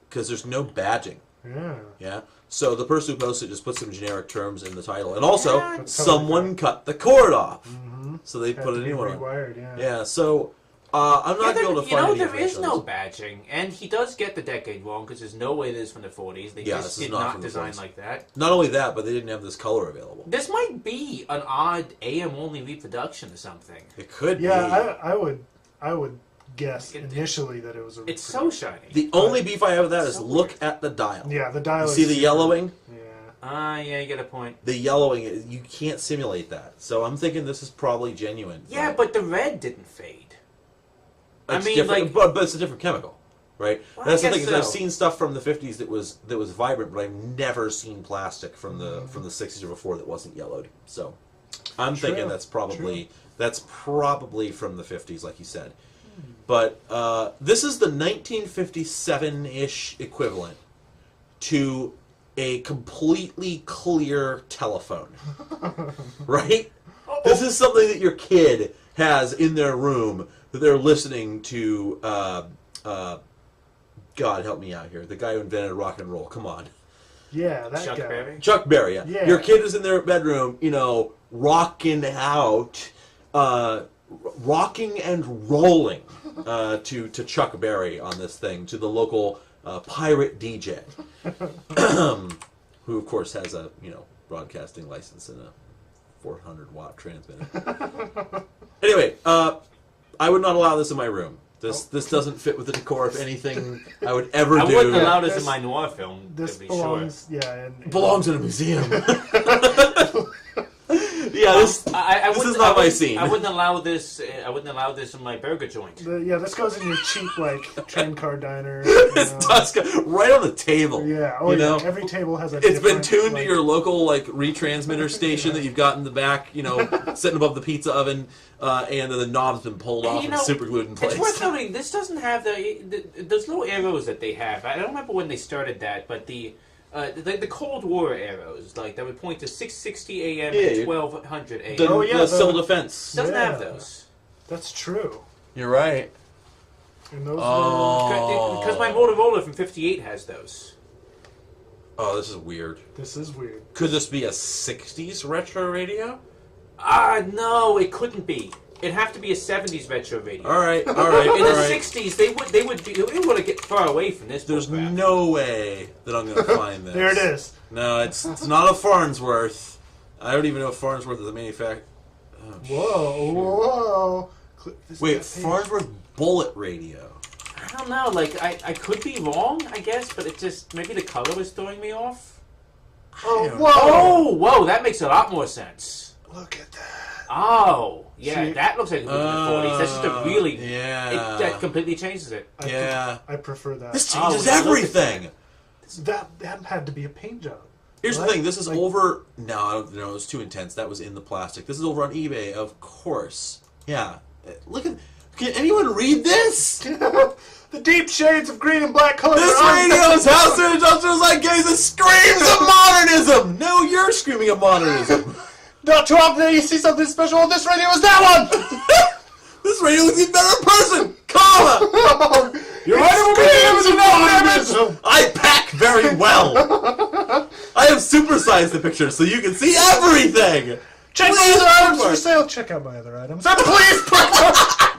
because there's no badging. Yeah. Yeah. So the person who posted just put some generic terms in the title, and also Yeah. That's totally someone cut the cord off, Mm-hmm. so they put a new one on. Rewired. Yeah. Yeah. So I'm not able to find any there information is on no this. badging, and he does get the decade wrong because there's no way this is from the 40s. They Yeah, just this is did not not from the design 40s. like that. Not only that, but they didn't have this color available. This might be an odd AM-only reproduction or something. It could be. Yeah, I would guess initially that it was a. It's so shiny. The only beef I have with that is So look weird. at the dial. Yeah, the dial. You is see the super- yellowing? Yeah. Yeah, you get a point. The yellowing, you can't simulate that. So I'm thinking this is probably genuine. Yeah, but the red didn't fade. It's I mean, different, like- but it's a different chemical, right? Well, That's I the thing. guess Is I've so. seen stuff from the 50s that was vibrant, but I've never seen plastic from the 60s or before that wasn't yellowed. So I'm True, thinking that's probably from the 50s, like you said. But this is the 1957-ish equivalent to a completely clear telephone, right? This is something that your kid has in their room that they're listening to. God help me out here. The guy who invented rock and roll. Come on. Yeah, that Chuck guy. Berry? Chuck Berry, yeah. Yeah. Your kid is in their bedroom, rocking out, rocking and rolling to Chuck Berry on this thing, to the local pirate DJ, who of course has a broadcasting license and a 400-watt transmitter. Anyway, I would not allow this in my room. This doesn't fit with the decor of anything I would ever I do. wouldn't allow this This- in my noir film, This to be belongs. Yeah, and It belongs in a museum. Yeah, this sure. I this wouldn't- is not my wouldn't- scene. I wouldn't allow this. I wouldn't allow this in my burger joint. this goes in your cheap train car diner. This Tosca right on the table. Yeah. Oh, you yeah. know? Every table has a. It's been different, tuned to your local retransmitter station that you've got in the back, sitting above the pizza oven, and the knob's been pulled off and super glued in place. It's worth noting this doesn't have those little arrows that they have. I don't remember when they started that, but the Cold War arrows, that would point to 6:60 a.m. Yeah, and 1200 a.m. The, Oh, yeah, the the- civil defense. doesn't Yeah. have those. That's true. You're right. And those Oh. Because my Motorola from '58 has those. Oh, this is weird. This is weird. Could this be a 60s retro radio? No, it couldn't be. It'd have to be a '70s retro radio. All right. In all the right. '60s, they would want to get far away from this. There's bullcrap. no way that I'm going to find this. There it is. No, it's not a Farnsworth. I don't even know if Farnsworth is a manufacturer. Oh, Whoa, whoa. Wait, That page. Farnsworth Bullet Radio. I don't know. I could be wrong, I guess, but it just maybe the color was throwing me off. Oh, don't whoa. Oh, whoa, that makes a lot more sense. Look at that. Oh, yeah, See- that looks like it was in the '40s. That's just a really Yeah. that completely changes it. I prefer that. This Oh, changes look at everything. That had to be a paint job. Here's the Right? thing. This is over. No, it was too intense. That was in the plastic. This is over on eBay, of course. Yeah. Look at. Can anyone read this? The deep shades of green and black color. This radio's house to industrial zeitgeist. It screams of modernism. No, you're screaming of modernism. Not too often you see something special on this radio as that one. This radio looks even better in person. Comma. You're I pack very well. I have supersized the picture so you can see everything. Check my other items for sale. Check out my other items. And please,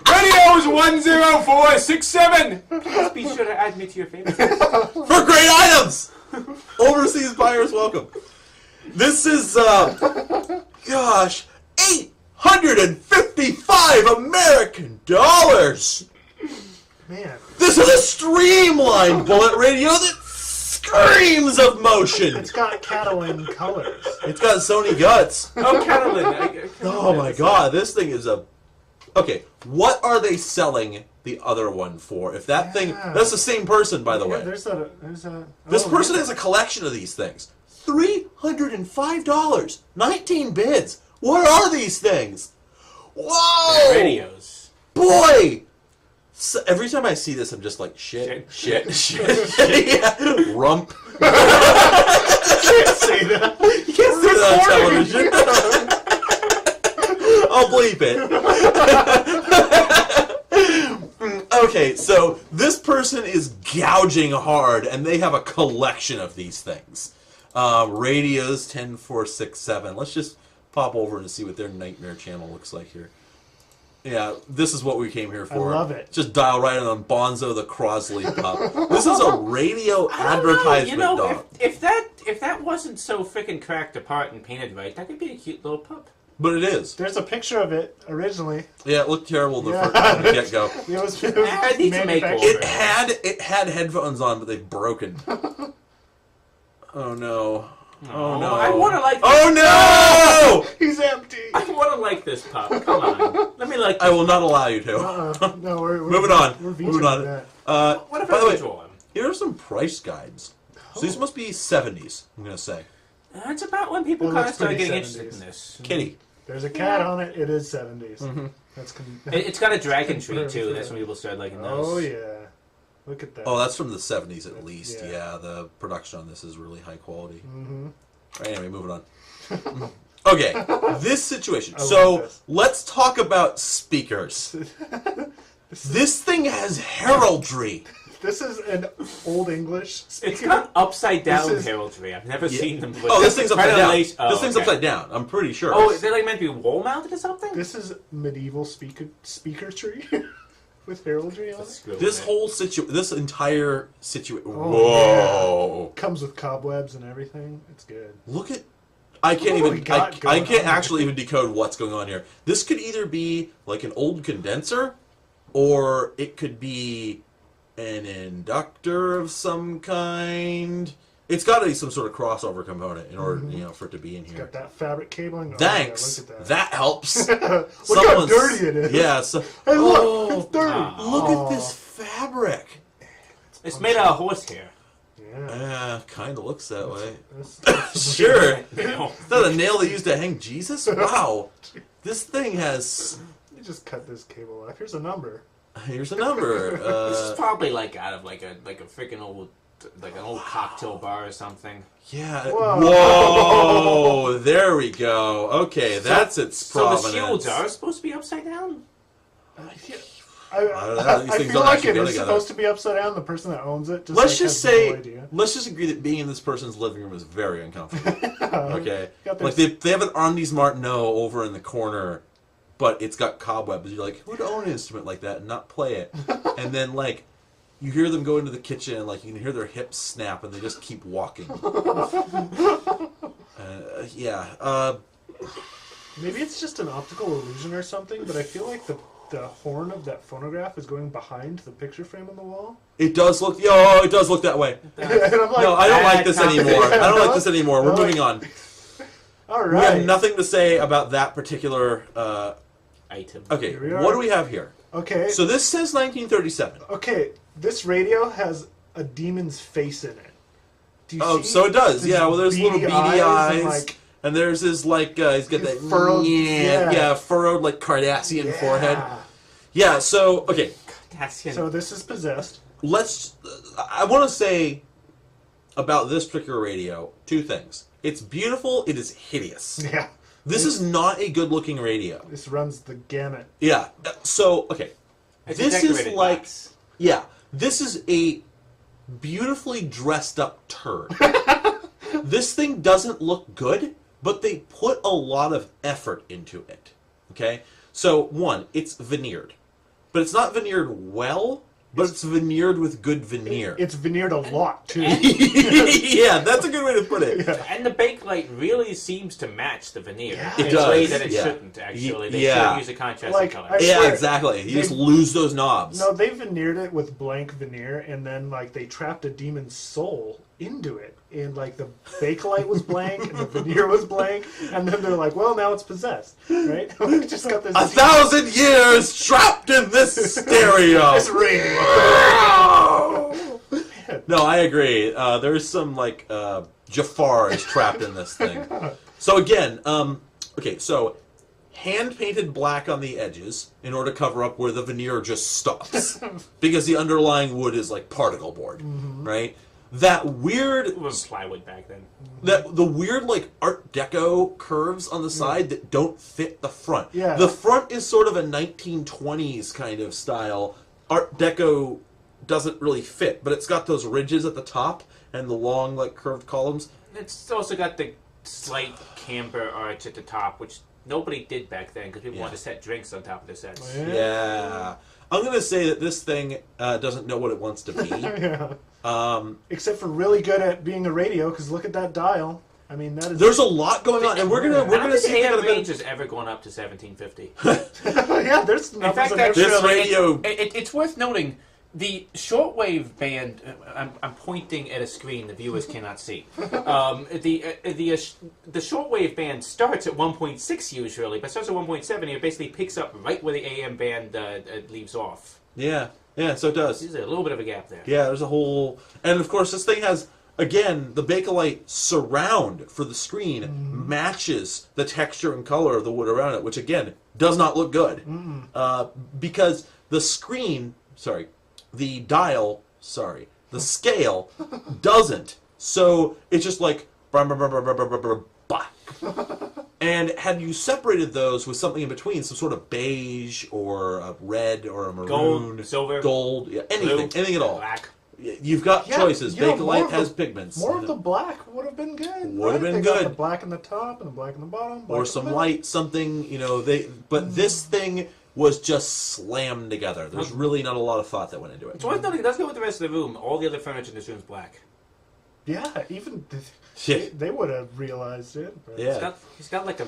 Radio's 10467. Please be sure to add me to your favorites. For great items. Overseas buyers welcome. This is, gosh, $855 American dollars. man. This is a streamlined bullet radio that screams of motion. It's got Catalan colors. It's got Sony guts. Oh, Catalan. Oh my god, this thing is a... Okay, what are they selling the other one for? If that thing... Yeah. That's the same person, by the Yeah, way. there's a. This oh, person yeah. has a collection of these things. $305. 19 bids. What are these things? Whoa! Radios. Boy! So every time I see this, I'm just like, shit. Yeah. Rump. Say that. You can't say that on television. I'll bleep it. Okay, so this person is gouging hard, and they have a collection of these things. Radios 10467. Let's just pop over and see what their nightmare channel looks like here. Yeah, this is what we came here for. I love it. Just dial right in on Bonzo the Crosley pup. This is a radio advertisement You know, dog. if that wasn't so freaking cracked apart and painted right, that could be a cute little pup. But it is. There's a picture of it originally. Yeah, it looked terrible from Yeah. the get-go. It was I need to make manufactured. It had headphones on, but they've broken. Oh no. Oh no. I want to like. Oh no! He's empty. I want to like this pup. Come on, let me like. I will not allow you to. No, we're Moving on. We're Moving on. that. What if by the I way, draw him? here are some price guides. So these must be 70s, I'm going to say. That's about when people It kind of looks started pretty getting interested 70s. in this. Kitty. There's a cat on it. It is 70s. Mm-hmm. That's It's got a dragon tree Confirmed too. for That's that. when people started liking those. Oh yeah, look at that. Oh, that's from the 70s at least. Yeah. Yeah, the production on this is really high quality. Mm-hmm. Anyway, moving on. Okay, this situation. I love So this. let's talk about speakers. This thing has heraldry. This is an old English. It's speaker. got upside down This is- heraldry. I've never seen them. With Oh, this thing's upside down. This This thing's upside down. I'm pretty sure. Oh, they're like meant to be wall mounted or something. This is medieval speaker tree with heraldry on it. Screw This it. whole this entire situation. Oh, Whoa! Comes with cobwebs and everything. It's good. Look at. I can't What do we even. got I going can't on? actually even decode what's going on here. This could either be like an old condenser, or it could be an inductor of some kind. It's got to be some sort of crossover component in order, for it to be in here. Got that fabric cabling. Thanks. Oh, yeah, look at That helps. Look how Someone's- dirty it is. Yeah. So, Hey, look, oh, it's dirty. look at this fabric. It's made out of horsehair. Yeah. Kind of looks that way. That's- Sure. No. Is that a nail they used to hang Jesus? Wow. This thing has. You just cut this cable off. Here's a number. Here's a number. This is probably like out of like a freaking old an old cocktail bar or something. Yeah. Whoa. Whoa. There we go. Okay, that's its So the provenance. shields are supposed to be upside down. don't know. These I things feel don't like actually it go is together. supposed to be upside down. The person that owns it just Let's like, just has say. no idea. Let's just agree that being in this person's living room is very uncomfortable. Okay. Got their- Like they have an Andy Smart No over in the corner, but it's got cobwebs. You're like, who'd own an instrument like that and not play it? And then like you hear them go into the kitchen and like you can hear their hips snap and they just keep walking. Yeah. Maybe it's just an optical illusion or something, but I feel like the horn of that phonograph is going behind the picture frame on the wall. It does look. Oh, it does look that way. And I'm like, No, I don't like this bad anymore. I don't like this No? anymore. We're No? moving on. all We right. have nothing to say about that particular. Item. Okay, Here we are. what do we have here? Okay. So this says 1937. Okay, this radio has a demon's face in it. Do you Oh, see? so it does. Yeah, well, there's little beady eyes. and, like, And there's his, like, he's got that Furrowed- yeah. furrowed, like, Cardassian yeah. forehead. Yeah, so, okay, Cassian. So this is possessed. I want to say about this particular radio, two things. It's beautiful, it is hideous. Yeah. This is not a good-looking radio. This runs the gamut. Yeah, so, okay, It's a this is decorated like, box. yeah, this is a beautifully dressed up turd. This thing doesn't look good, but they put a lot of effort into it. Okay? So, one, it's veneered. But it's not veneered well, but it's veneered with good veneer. It's veneered a lot too. Yeah, that's a good way to put it. And the Bakelite really seems to match the veneer Yeah. in It a way does, that it yeah. shouldn't, actually. They Yeah. should use a contrasting Like, color. I Yeah, swear, exactly. You just they- lose those knobs. No, they veneered it with blank veneer, and then like they trapped a demon's soul into it, and like the Bakelite was blank, and the veneer was blank, and then they're like, "Well, now it's possessed, right?" We just got this 1,000 years trapped in this stereo. this radio. No, I agree. There's some like Jafar is trapped in this thing. So again, okay, so hand painted black on the edges in order to cover up where the veneer just stops, because the underlying wood is like particle board, right? That weird, It was plywood back then. the weird like Art Deco curves on the side that don't fit the front. Yeah. The front is sort of a 1920s kind of style. Art Deco doesn't really fit, but it's got those ridges at the top and the long like curved columns. It's also got the slight camber arch at the top, which nobody did back then because people Yeah. wanted to set drinks on top of their sets. Yeah. I'm going to say that this thing doesn't know what it wants to be. Yeah. Except for really good at being a radio, because look at that dial. I mean, that is. There's a lot going on, and we're I gonna don't think see the AM a bit. range has ever gone up to 1750. Yeah, there's In numbers fact, of actually, This radio- it's worth noting the shortwave band. I'm pointing at a screen the viewers cannot see. The shortwave band starts at 1.6 usually, but starts at 1.7. It basically picks up right where the AM band leaves off. Yeah, so it does. There's a little bit of a gap there. Yeah, there's a whole, and of course this thing has, again, the Bakelite surround for the screen matches the texture and color of the wood around it, which again does not look good because the the scale doesn't. So it's just like black. And had you separated those with something in between, some sort of beige or a red or a maroon, Gold, silver, gold, yeah, anything at all. black. You've got Yeah, choices. you know, Bakelite has pigments. More of the black would have been good. Would have right? been They got good. the black in the top and the black in the bottom. Black Or in the some middle. light, something, but this thing was just slammed together. There's really not a lot of thought that went into it. It's worth noting, it does go with the rest of the room. All the other furniture in this room is black. Yeah, even Yeah. they would have realized it. But. Yeah. He's got like a.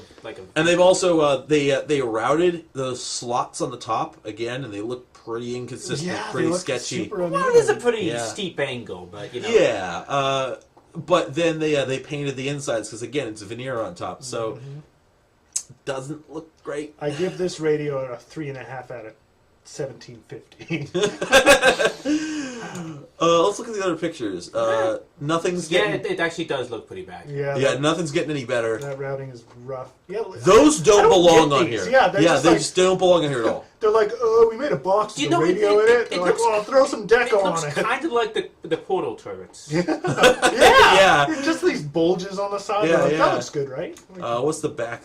And they've also they routed those slots on the top again, and they look pretty inconsistent, Yeah, they pretty look sketchy. super Well, it is a uneven. pretty Yeah. steep angle, but Yeah, but then they painted the insides because again it's veneer on top, so it doesn't look great. I give this radio a 3.5 out of 1750. Let's look at the other pictures. Nothing's Yeah, getting it actually does look pretty bad. yeah, nothing's getting any better. that routing is rough. Yeah, Those I don't belong get on these. here. Yeah, they're just they like, just don't belong in here at all. they're like, oh, we made a box with You the know, radio in it. They're like, looks- oh, throw some It deco looks on it. kind of like the portal turrets. Yeah, Yeah. just these bulges on the side. Yeah, They're like, yeah. that looks good, right? Like, What's the back?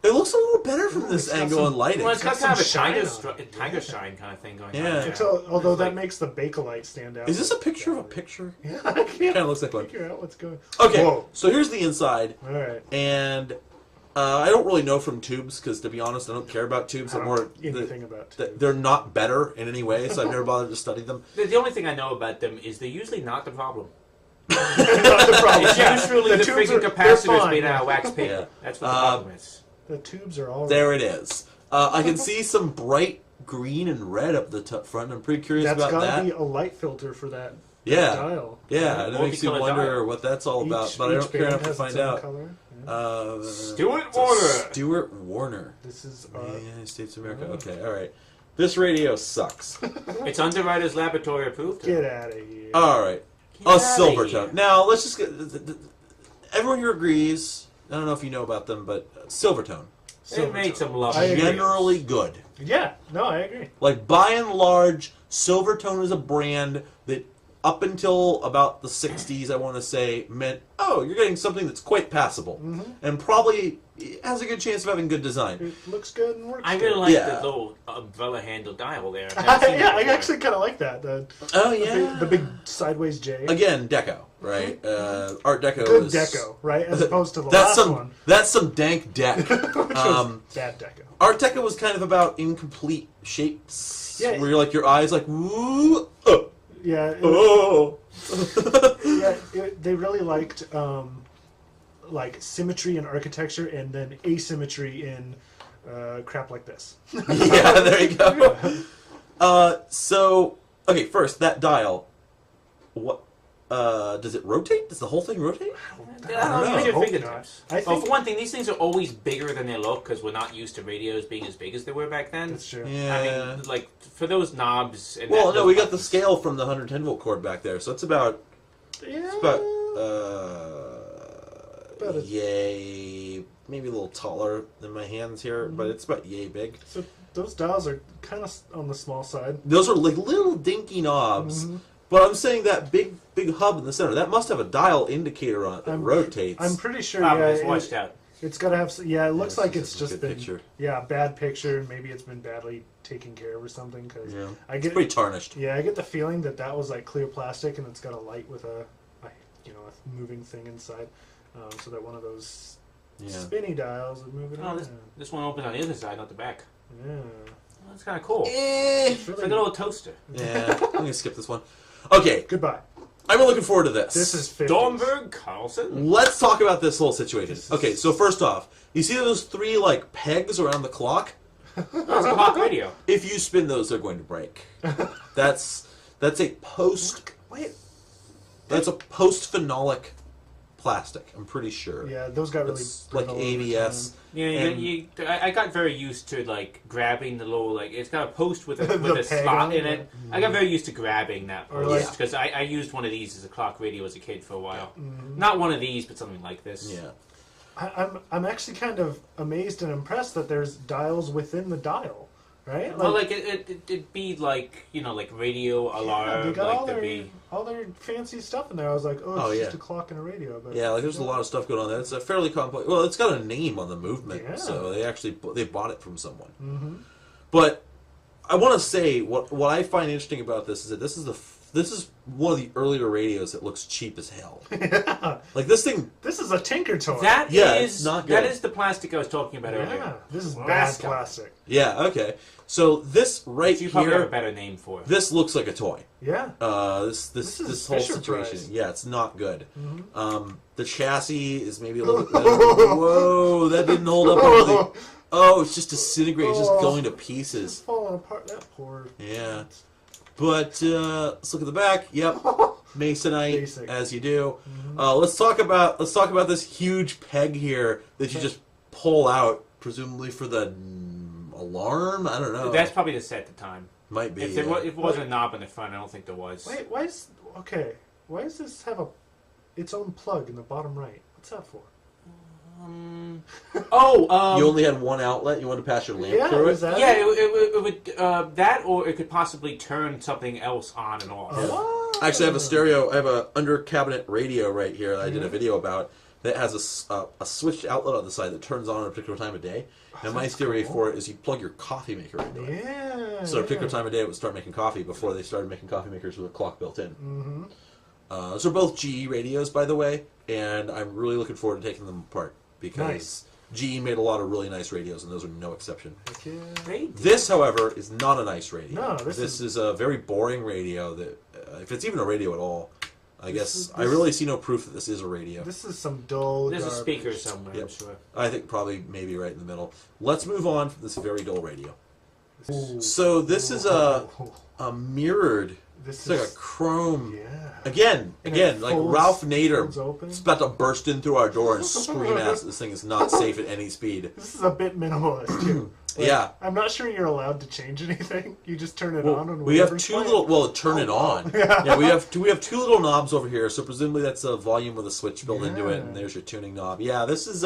It looks a little better from this it's got angle some- and lighting. Well, it's got some kind of a shine tiger shine kind of thing going Yeah. on. It's although It's that like- makes the Bakelite stand out. Is this a picture of a picture? Yeah, I can't Kind of looks like one. figure out what's going Okay, Whoa. so here's the inside, All right. and I don't really know from tubes because, to be honest, I don't care about tubes. I I'm don't more know anything about tubes. they're not better in any way, so I've never bothered to study them. The only thing I know about them is they're usually not the problem. Not the problem. It's Yeah, usually the tubes freaking they're capacitors fine, made yeah. out of wax paper. Yeah. That's what the problem is. The tubes are all right. There it is. I can see some bright green and red up the front. I'm pretty curious That's about got to that. be a light filter for that Yeah. dial. Yeah, and it makes you Multicolored wonder dial. what that's all about, Each- but I each don't care band enough to has find its own out. color. Stuart It's a Warner. Stuart Warner. This is Yeah, United States of America. Oh. Okay, all right. This radio sucks. It's Underwriters Laboratory approved. get out of here. All right, Get a outta silver here. tone. Now let's just get. Everyone here agrees. I don't know if you know about them, but silver tone They made some I lovely agree. generally good. Yeah, no, I agree. Like by and large, Silvertone is a brand that up until about the 60s, I want to say, meant, oh, you're getting something that's quite passable. And probably has a good chance of having good design. It looks good and works I good. really like Yeah. the little umbrella handle dial there. I've never seen Yeah, that I before. actually kind of like that. Oh, The big sideways J. Again, deco, right? Art deco Good is... deco, right? As opposed to the That's last some, one, that's some dank deck. which was bad deco. Art deco was kind of about incomplete shapes. Yeah. Where you're like, your eyes like, woo, Yeah, oh. they really liked like symmetry in architecture and then asymmetry in crap like this. Yeah, there you go. So, okay, first, that dial, what, does it rotate? Does the whole thing rotate? I don't know. know. Use your Hope fingertips. not. I Well, think- for one thing, these things are always bigger than they look because we're not used to radios being as big as they were back then. That's true. Yeah. I mean, like for those knobs. And Well, that, no, those we got the buttons. scale from the 110 volt cord back there, so it's about, Yeah. About a- yay, maybe a little taller than my hands here, but it's about yay big. So those dials are kind of on the small side. Those are like little dinky knobs, but I'm saying that big hub in the center, that must have a dial indicator on it that rotates. I'm pretty sure. Probably Yeah, it's washed out. it's got to have. Yeah, it looks Yeah, like this it's is a just good been. picture. Yeah, bad picture. Maybe it's been badly taken care of or something. Because Yeah. I It's get. pretty tarnished. Yeah, I get the feeling that that was like clear plastic, and it's got a light with a moving thing inside, so that one of those Yeah. spinny dials that move it Oh, around. this one opens on the other side, not the back. Yeah. Oh, that's kind of cool. Eh. It's like a little toaster. Yeah, I'm gonna skip this one. Okay, Goodbye. I'm looking forward to this. This is 50s. Dornberg Carlson. Let's talk about this whole situation. This is- Okay, so first off, you see those 3 like pegs around the clock? Oh, it's a clock radio. If you spin those, they're going to break. That's a post. Wait. That's a post-phenolic plastic. I'm pretty sure. Yeah, those got really It's like brittle over ABS. Yeah, And- I got very used to like grabbing the little like it's got a post with a The with a peg slot on in it. it. I got very used to grabbing that Or post like- because I used one of these as a clock radio as a kid for a while. Mhm. Not one of these, but something like this. Yeah. I'm actually kind of amazed and impressed that there's dials within the dial, right? Well, like it'd be like like radio alarm, they got like all there'd their, be. all their fancy stuff in there. I was like, oh, it's Oh, yeah. just a clock and a radio. But Yeah, like there's a lot of stuff going on there. It's a fairly complex. Well, it's got a name on the movement, Yeah. so they bought it from someone. Mm-hmm. But I want to say what I find interesting about this is that this is one of the earlier radios that looks cheap as hell. Yeah. Like this thing. This is a Tinker toy. That Yeah, is it's not that good. is the plastic I was talking about yeah, earlier. this is Well, bad that's got- plastic. Yeah. Okay. So this right You probably have a here, better name for it. this looks like a toy. Yeah. This This is whole Fisher situation. Price. Yeah, it's not good. Mhm. The chassis is maybe a little bit. Whoa, that didn't hold up. Over the, oh, it's just disintegrating. It's just Oh. going to It's pieces. falling apart. That poor. Yeah. But let's look at the back. Yep, masonite, Basic. as you do. Let's talk about this huge peg here that you just pull out, presumably for the alarm. I don't know. That's probably to set the time. Might be. If there if it wasn't a knob in the front, I don't think there was. Wait, why does this have its own plug in the bottom right? What's that for? You only had one outlet. You want to pass your lamp Yeah, through is it. that Yeah, it? it would that, or it could possibly turn something else on and off. Oh. Actually, I have a stereo. I have a under cabinet radio right here that I did a video about that has a switched outlet on the side that turns on at a particular time of day. And my that's theory cool. for it is you plug your coffee maker into it. Yeah. So at a particular time of day, it would start making coffee before they started making coffee makers with a clock built in. Mm-hmm. Those are both GE radios, by the way, and I'm really looking forward to taking them apart because Nice. GE made a lot of really nice radios, and those are no exception. Heck yeah. They did. This, however, is not a nice radio. No, this this is a very boring radio that, if it's even a radio at all, I guess is- I really see no proof that this is a radio. This is some dull. There's a garbage. speaker somewhere, Yep. I'm sure. I think probably maybe right in the middle. Let's move on from this very dull radio. Ooh. So this is a mirrored. This It's like a is chrome. yeah. Again, And it like folds- Ralph folds Nader open. is about to burst in through our door and scream at us. This thing is not safe at any speed. This is a bit minimalist too. Yeah. I'm not sure you're allowed to change anything. You just turn it Well, on. And we have whatever's two playing. little. Well, turn it Oh, on. yeah. Yeah, we have two little knobs over here. So presumably that's a volume with a switch built into it, Yeah. and there's your tuning knob. Yeah, this is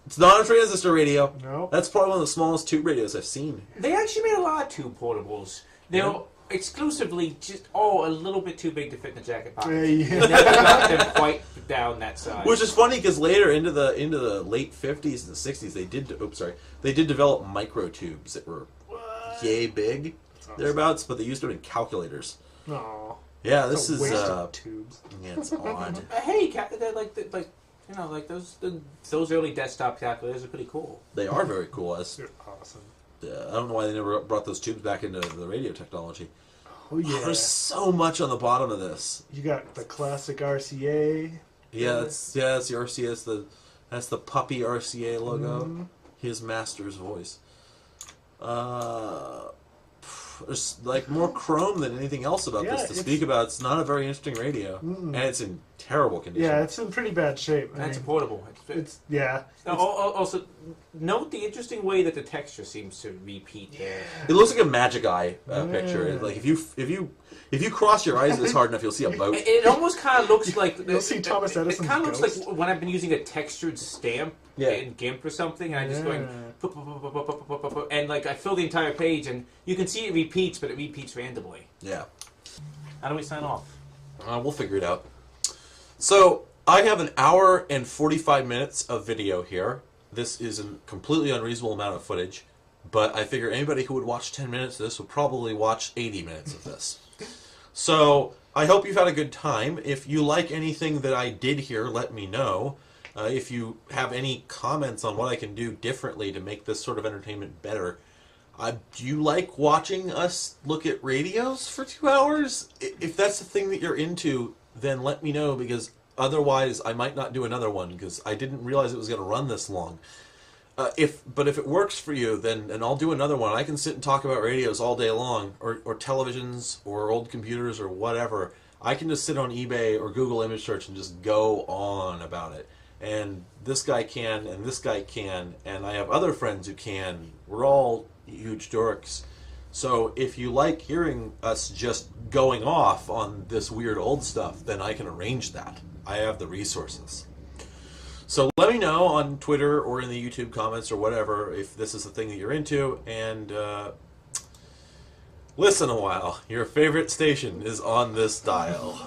it's not a transistor radio. No. That's probably one of the smallest tube radios I've seen. They actually made a lot of tube portables. They're Yeah. exclusively just a little bit too big to fit in the jacket pocket. Yeah. They never got them quite down that size. Which is funny because later into the late 50s and the 60s they did develop micro tubes that were What? yay big awesome. thereeabouts, but they used them in calculators. No. Yeah, It's this a is waste of tubes. yeah, it's odd. Hey, they're like those early desktop calculators are pretty cool. They are very cool. They're awesome. I don't know why they never brought those tubes back into the radio technology. Oh yeah. There's so much on the bottom of this. You got the classic RCA. Yeah, that's the RCA. That's the puppy RCA logo. Mhm. His master's voice. There's like more chrome than anything else about Yeah, this to it's- speak about. It's not a very interesting radio, and it's in terrible condition. Yeah, it's in pretty bad shape. I That's mean, portable. it's yeah. Also, note the interesting way that the texture seems to repeat there. It looks like a Magic Eye picture. Yeah. Like if you cross your eyes this hard enough, you'll see a boat. It almost kind of looks like You'll see Thomas Edison's It kind of looks ghost. like when I've been using a textured stamp Yeah. in GIMP or something, and I just going Yeah. and like I fill the entire page, and you can see it repeats, but it repeats randomly. Yeah. How do we sign off? We'll figure it out. So, I have an hour and 45 minutes of video here. This is a completely unreasonable amount of footage, but I figure anybody who would watch 10 minutes of this would probably watch 80 minutes of this. So, I hope you've had a good time. If you like anything that I did here, let me know. If you have any comments on what I can do differently to make this sort of entertainment better, do you like watching us look at radios for 2 hours? If that's the thing that you're into, then let me know, because otherwise I might not do another one, because I didn't realize it was going to run this long. But if it works for you, then I'll do another one. I can sit and talk about radios all day long, or televisions, or old computers, or whatever. I can just sit on eBay or Google image search and just go on about it. And this guy can, and this guy can, and I have other friends who can. We're all huge dorks. So if you like hearing us just going off on this weird old stuff, then I can arrange that. I have the resources. So let me know on Twitter or in the YouTube comments or whatever if this is the thing that you're into, and listen a while. Your favorite station is on this dial.